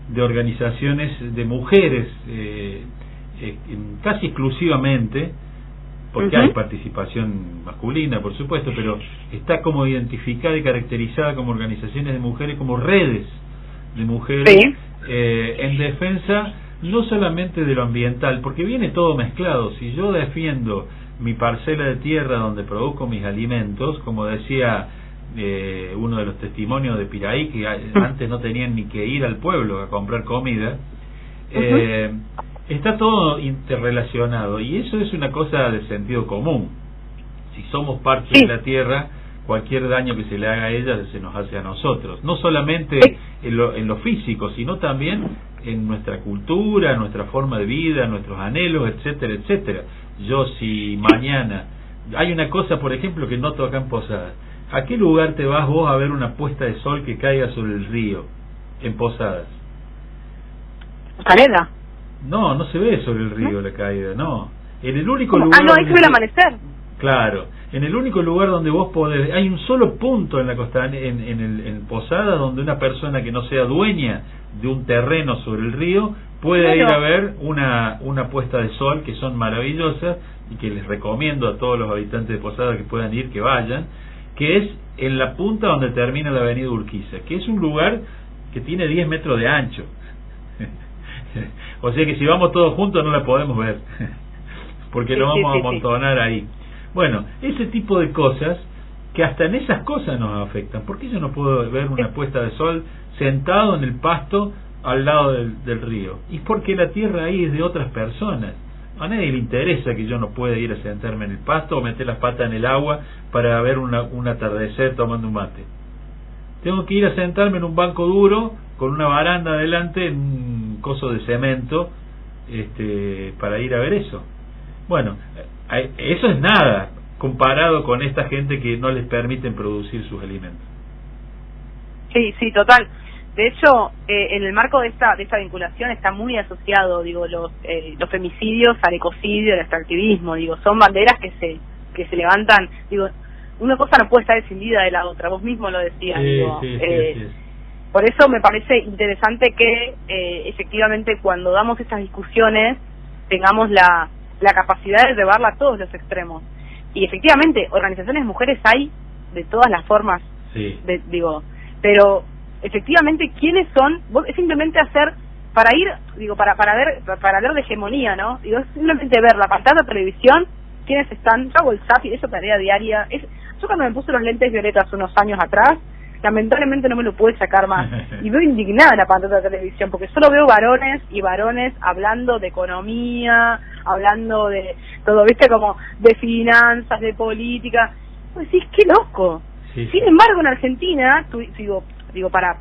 de organizaciones de mujeres, casi exclusivamente, porque hay participación masculina, por supuesto, pero está como identificada y caracterizada como organizaciones de mujeres, como redes de mujeres, en defensa no solamente de lo ambiental, porque viene todo mezclado. Si yo defiendo mi parcela de tierra donde produzco mis alimentos, como decía uno de los testimonios de Piraí, que antes no tenían ni que ir al pueblo a comprar comida, está todo interrelacionado, y eso es una cosa de sentido común. Si somos parte de la tierra, cualquier daño que se le haga a ella se nos hace a nosotros, no solamente en lo físico, sino también en nuestra cultura, nuestra forma de vida, nuestros anhelos, etcétera, etcétera. Yo, si mañana hay una cosa, por ejemplo, que noto acá en Posadas, ¿a qué lugar te vas vos a ver una puesta de sol que caiga sobre el río en Posadas? ¿Calera? No, no se ve sobre el río la caída, no. En el único lugar... ahí se ve el amanecer. Claro, en el único lugar donde vos podés... Hay un solo punto en la costanera, en Posadas, donde una persona que no sea dueña de un terreno sobre el río puede ir a ver una puesta de sol, que son maravillosas y que les recomiendo a todos los habitantes de Posadas que puedan ir, que vayan, que es en la punta donde termina la avenida Urquiza, que es un lugar que tiene 10 metros de ancho. O sea que si vamos todos juntos no la podemos ver, porque lo vamos a amontonar ahí. Bueno, ese tipo de cosas, que hasta en esas cosas nos afectan. ¿Por qué yo no puedo ver una puesta de sol sentado en el pasto al lado del río? Y es porque la tierra ahí es de otras personas. A nadie le interesa que yo no pueda ir a sentarme en el pasto o meter las patas en el agua para ver un atardecer tomando un mate. Tengo que ir a sentarme en un banco duro con una baranda adelante, en un coso de cemento, para ir a ver eso. Bueno, eso es nada comparado con esta gente que no les permiten producir sus alimentos. Sí, total. De hecho, en el marco de esta vinculación está muy asociado, digo, los femicidios al ecocidio, al extractivismo, digo, son banderas que se levantan, digo, una cosa no puede estar escindida de la otra, vos mismo lo decías, digo, por eso me parece interesante que efectivamente cuando damos estas discusiones tengamos la capacidad de llevarla a todos los extremos. Y efectivamente, organizaciones de mujeres hay de todas las formas, pero efectivamente, ¿quiénes son? Es simplemente para ver de hegemonía, ¿no? Digo, es simplemente ver la pantalla de televisión, quiénes están. Yo hago el SAP y eso tarea diaria. Yo cuando me puse los lentes violetas unos años atrás, lamentablemente no me lo pude sacar más. Y veo indignada la pantalla de televisión, porque solo veo varones y varones hablando de economía, hablando de todo, ¿viste? Como de finanzas, de política. Pues decís, qué loco. Sin embargo, en Argentina, digo, para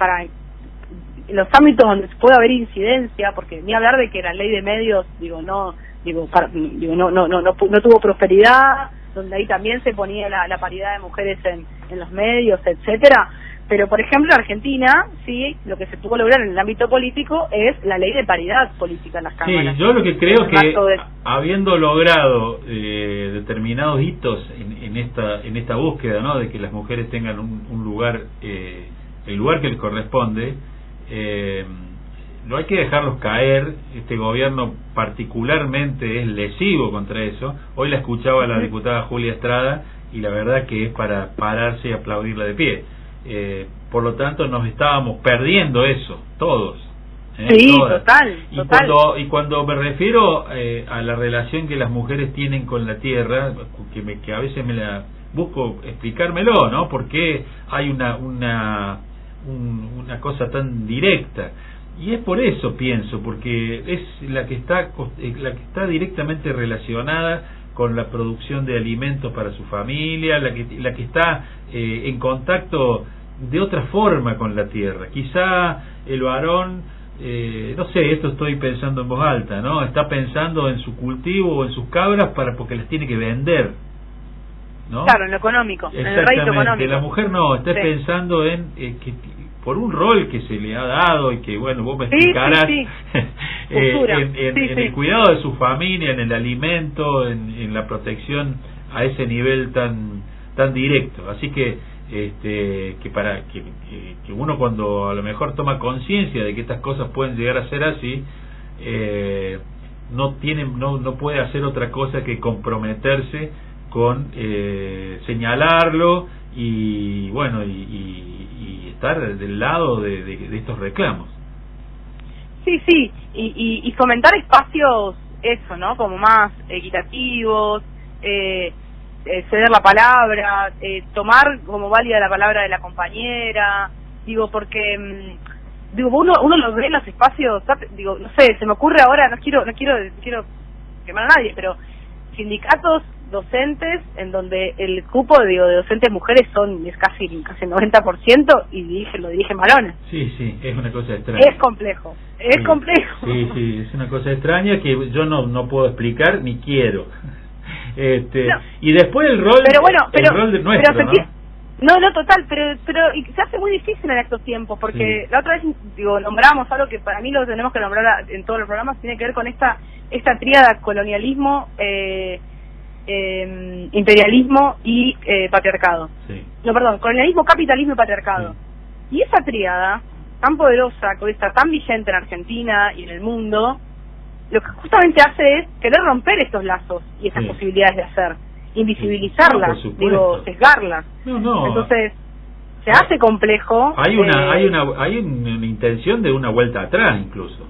los ámbitos donde puede haber incidencia, porque ni hablar de que la ley de medios, no tuvo prosperidad, donde ahí también se ponía la paridad de mujeres en los medios, etcétera. Pero, por ejemplo, en Argentina, sí, lo que se pudo lograr en el ámbito político es la ley de paridad política en las cámaras. Sí, yo lo que creo que habiendo logrado determinados hitos en esta búsqueda, ¿no?, de que las mujeres tengan un lugar, el lugar que les corresponde, no hay que dejarlos caer. Este gobierno particularmente es lesivo contra eso. Hoy la escuchaba la diputada Julia Estrada y la verdad que es para pararse y aplaudirla de pie. Por lo tanto nos estábamos perdiendo eso, todos. Sí, todas. Total. Y cuando me refiero a la relación que las mujeres tienen con la tierra, que a veces me la busco explicármelo, ¿no? ¿Por qué hay una cosa tan directa? Y es por eso, pienso, porque es la que está directamente relacionada con la producción de alimentos para su familia, la que está en contacto de otra forma con la tierra. Quizá el varón, no sé, esto estoy pensando en voz alta, ¿no? Está pensando en su cultivo o en sus cabras porque las tiene que vender, ¿no? Claro, en lo económico, en el rédito económico. La mujer no, está pensando en que por un rol que se le ha dado y que, bueno, vos me explicarás, en el cuidado de su familia, en el alimento, en la protección a ese nivel tan directo. Así que que uno, cuando a lo mejor toma conciencia de que estas cosas pueden llegar a ser así, no puede hacer otra cosa que comprometerse con señalarlo y bueno, y estar del lado de estos reclamos. Sí, y fomentar espacios, eso, ¿no? Como más equitativos, ceder la palabra, tomar como válida la palabra de la compañera, digo, porque uno lo ve en los espacios, digo, no sé, se me ocurre ahora, no quiero quemar a nadie, pero sindicatos docentes en donde el cupo de docentes mujeres es casi 90% y lo dirigen varones. Sí, es una cosa extraña. Es complejo. Sí, es una cosa extraña que yo no puedo explicar ni quiero. Y después el rol, el rol de nuestro, ¿no? Total, pero se hace muy difícil en estos tiempos, porque la otra vez nombramos algo que para mí lo tenemos que nombrar en todos los programas, tiene que ver con esta tríada: colonialismo, imperialismo y patriarcado. Colonialismo, capitalismo y patriarcado. Y esa tríada tan poderosa, que está tan vigente en Argentina y en el mundo, lo que justamente hace es querer romper estos lazos y estas posibilidades de hacer, invisibilizarlas, sesgarlas. Entonces se hace complejo. Hay una intención de una vuelta atrás, incluso.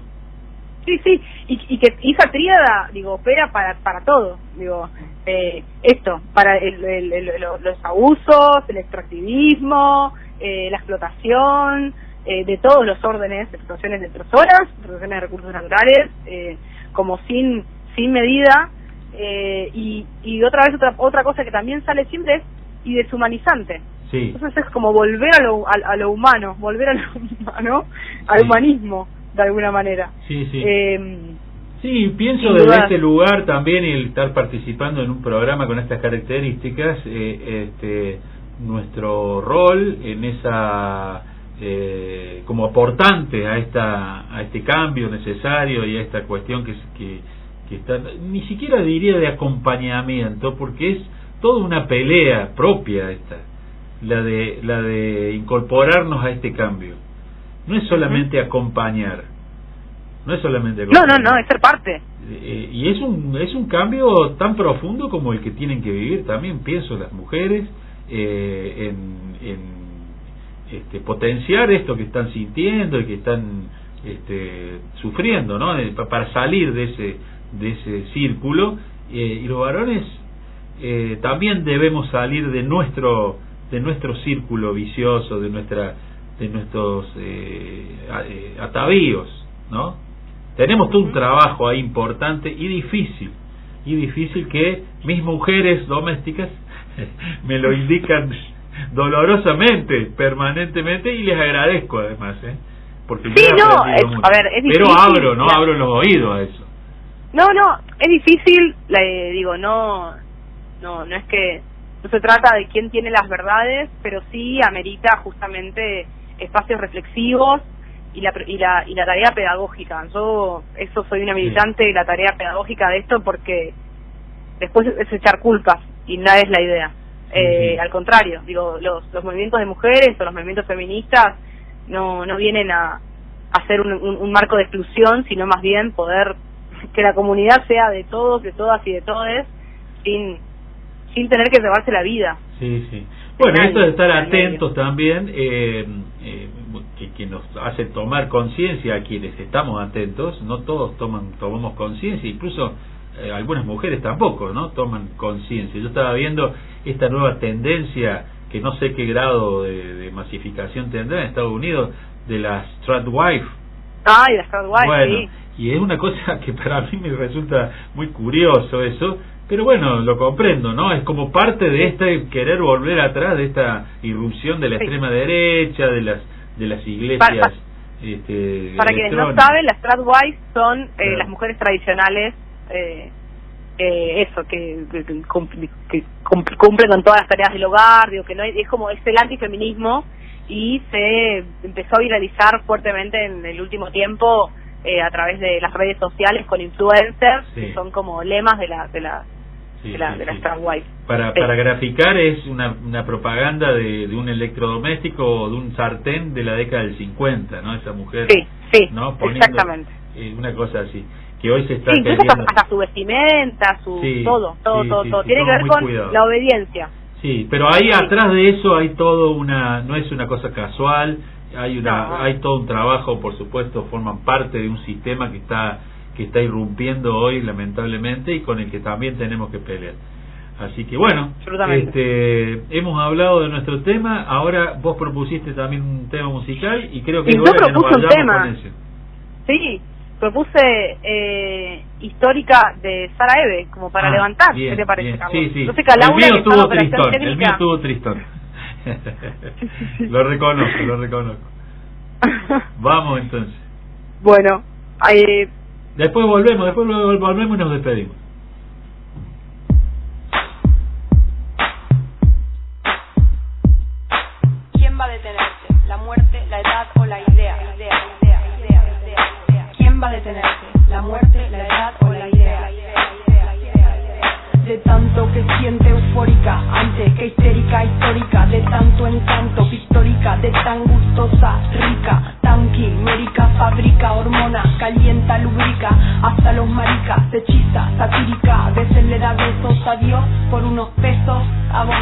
Sí, y que esa tríada, opera para todo, esto, para los abusos, el extractivismo, la explotación, de todos los órdenes, explotaciones de personas, explotaciones de recursos naturales, como sin medida, y otra cosa que también sale siempre es y deshumanizante. Entonces es como volver a lo humano, al humanismo, de alguna manera. Sí, pienso desde este lugar también, y el estar participando en un programa con estas características, nuestro rol en esa como aportantes a este cambio necesario y a esta cuestión que está, ni siquiera diría de acompañamiento, porque es toda una pelea propia esta, la de incorporarnos a este cambio. No es solamente acompañar, no, es ser parte. Y es un cambio tan profundo como el que tienen que vivir también, pienso, las mujeres, en potenciar esto que están sintiendo y que están sufriendo, ¿no? Para salir de ese círculo, y los varones también debemos salir de nuestro círculo vicioso, de nuestros atavíos, ¿no? Tenemos todo un trabajo ahí importante y difícil que mis mujeres domésticas me lo indican dolorosamente, permanentemente, y les agradezco además, porque sí, yo he aprendido mucho. A ver, es difícil, pero abro los oídos a eso. No, es difícil, digo, no es que no se trata de quién tiene las verdades, pero sí amerita justamente espacios reflexivos y la tarea pedagógica. Yo soy una militante de la tarea pedagógica de esto, porque después es echar culpas y nada es la idea. Al contrario, digo, los movimientos de mujeres o los movimientos feministas no vienen a hacer un marco de exclusión, sino más bien poder que la comunidad sea de todos, de todas y de todes, sin tener que llevarse la vida. Sí. Bueno, esto de estar atentos también, que nos hace tomar conciencia a quienes estamos atentos. No todos tomamos conciencia, incluso algunas mujeres tampoco, ¿no? Toman conciencia. Yo estaba viendo esta nueva tendencia, que no sé qué grado de masificación tendrá en Estados Unidos, de las Stratwife. Y las Stratwife, bueno, sí. Y es una cosa que para mí me resulta muy curioso eso, pero bueno, lo comprendo, ¿no? Es como parte de querer volver atrás, de esta irrupción de la extrema derecha, de las iglesias. Para quienes no saben, las Stratwife son las mujeres tradicionales, que cumplen con todas las tareas del hogar, digo, que no es como es el antifeminismo, y se empezó a viralizar fuertemente en el último tiempo a través de las redes sociales con influencers, que son como lemas de la Stratwife. Para graficar, es una propaganda de un electrodoméstico o de un sartén de la década del 50, ¿no? Esa mujer, ¿no? Poniendo, exactamente. Una cosa así, que hoy se está incluso hasta su vestimenta, todo. Tiene que ver con cuidado. La obediencia. Sí, pero ahí atrás de eso hay todo no es una cosa casual, hay todo un trabajo, por supuesto, forman parte de un sistema que está irrumpiendo hoy, lamentablemente, y con el que también tenemos que pelear. Así que bueno, hemos hablado de nuestro tema. Ahora vos propusiste también un tema musical, y creo que es hora que nos vayamos con eso. Sí, propuse Histórica de Sara Eve, como para levantar. Bien, ¿qué te parece, bien. Carlos? Sí. Yo sé que a Laura, el mío estuvo tristón. Lo reconozco. Vamos entonces. Bueno, después volvemos y nos despedimos. ¿Quién va a detenerte? ¿La muerte, la edad o la idea? ¿Quién va a detenerte? ¿La muerte, la edad o la idea? De tanto que siente eufórica, antes que histérica, histórica, de tanto encanto, pictórica, de tan gustosa, rica, tan quimérica, fabrica hormonas, calienta, lubrica, hasta los maricas, hechiza, satírica, a veces le da besos a Dios por unos pesos a vos.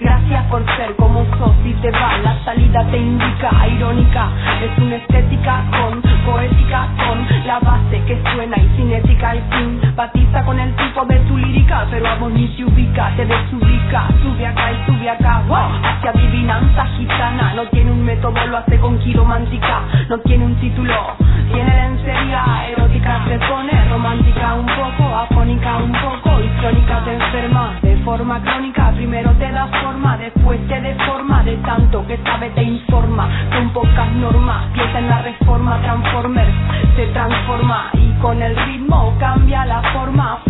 Gracias por ser como sos, y te va, la salida te indica, irónica, es una estética con poética, con la base que suena y cinética y simpatiza con el tipo de tu lírica, pero a vos ni te ubica, te desubica, sube acá y sube acá, hacia adivinanza gitana, no tiene un método, lo hace con quiromántica, no tiene un título, tiene lencería erótica, se pone romántica un poco, afónica un poco, y crónica te enferma, de forma crónica, primero te da forma, después te deforma, de tanto que sabe te informa, con pocas normas, piensa en la reforma, Transformers se transforma, y con el ritmo cambia la forma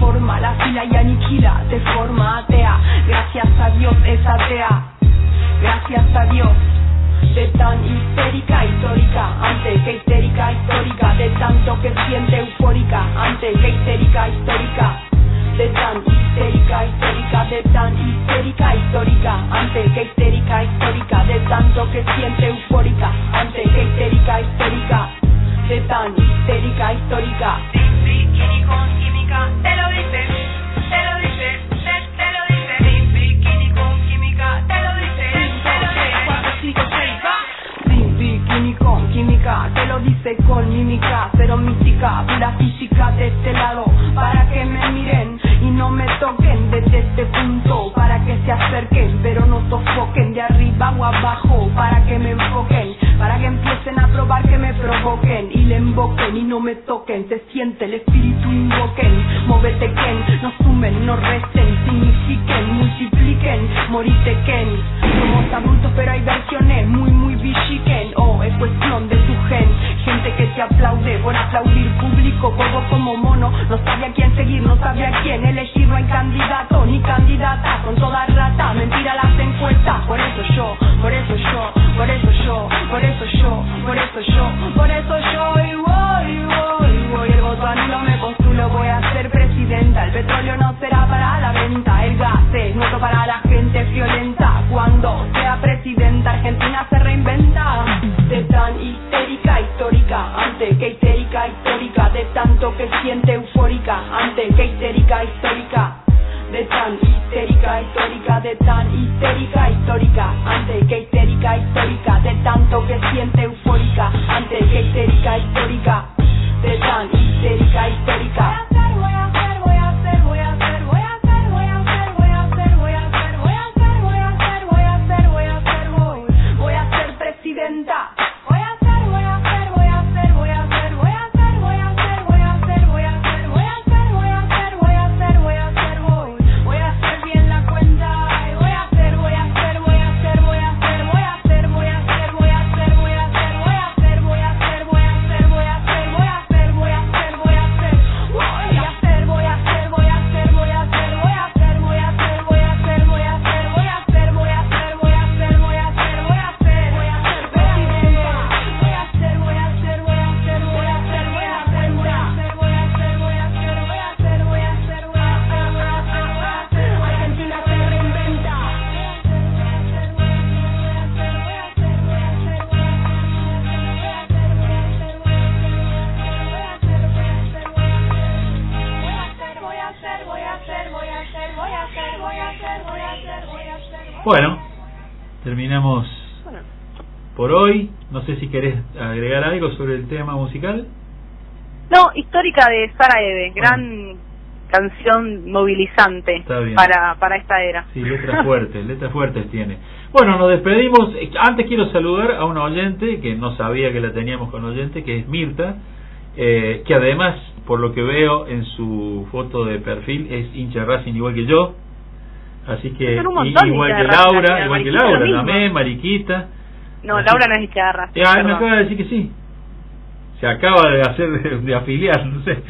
la fila y aniquila, de forma atea, gracias a Dios es atea, gracias a Dios de tan histérica, histórica, antes que histérica, histórica, de tanto que siente eufórica, antes que histérica, histórica, de tan histérica, histórica, de tan histérica, histórica, antes que histérica, histórica, de tanto que siente eufórica, antes que histérica, histórica, de tan histérica, histórica. Bikini con química, te lo dice, te lo dice, te lo dice. Bikini con química, te lo dice, te lo dice. 4, 5, 6, va. Sin bikini con química, te lo dice con mímica, cero mística, pura física de este lado, para que me miren y no me toquen desde este punto, para que se acerquen pero no sofoquen, de arriba o abajo, para que me enfoquen, para que empiecen a probar, que me provoquen y le invoquen y no me toquen, se siente el espíritu, invoquen, móvete Ken, no sumen, no resten, signifiquen, multipliquen, morite Ken, somos adultos pero hay versiones muy bichiquen, es cuestión de tu gen, gente que te aplaude por aplaudir, público bobo como mono, no sabe a quién seguir, no sabe a quién elegir, no hay candidato ni candidata, con toda rata, mentira las encuestas, por eso yo, por eso yo, por eso yo, por eso yo, por eso yo, por eso yo, y voy, el voto anulo, me postulo, voy a ser presidenta, el petróleo no será para la venta, el gas es nuestro para la gente violenta, cuando sea presidenta, Argentina se reinventa, de tan histérica, histórica, antes que histérica, histórica, de tanto que siente eufórica, antes que histérica, histórica, de tan histérica, histórica, de tan histérica, histórica, antes que histérica, histórica, de tanto que siente eufórica, antes que histérica, histórica, de tan histérica, histórica. Voy a ser presidenta. Bueno, terminamos por hoy. No sé si querés agregar algo sobre el tema musical. No, histórica de Sara Eve, gran canción movilizante para esta era. Sí, letras fuertes tiene. Bueno, nos despedimos. Antes quiero saludar a una oyente que no sabía que la teníamos con oyente, que es Mirta, que además, por lo que veo en su foto de perfil, es hincha de Racing igual que yo. Así que igual que Laura también, Mariquita. No, así, Laura no es hincha de Racing. Me acaba de decir que sí. Se acaba de hacer de afiliar, no sé.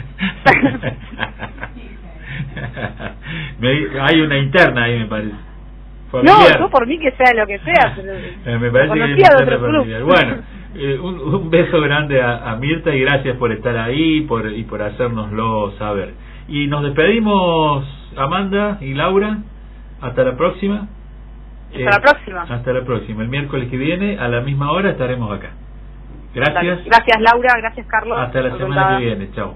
Hay una interna ahí, me parece. Familiar. No, yo por mí que sea lo que sea, pero me parece que hay una interna familiar. Bueno, un beso grande a Mirta y gracias por estar ahí y por hacérnoslo saber. Y nos despedimos, Amanda y Laura. Hasta la próxima. Hasta la próxima. El miércoles que viene, a la misma hora, estaremos acá. Gracias. Gracias, Laura. Gracias, Carlos. Hasta la semana que viene. Chao.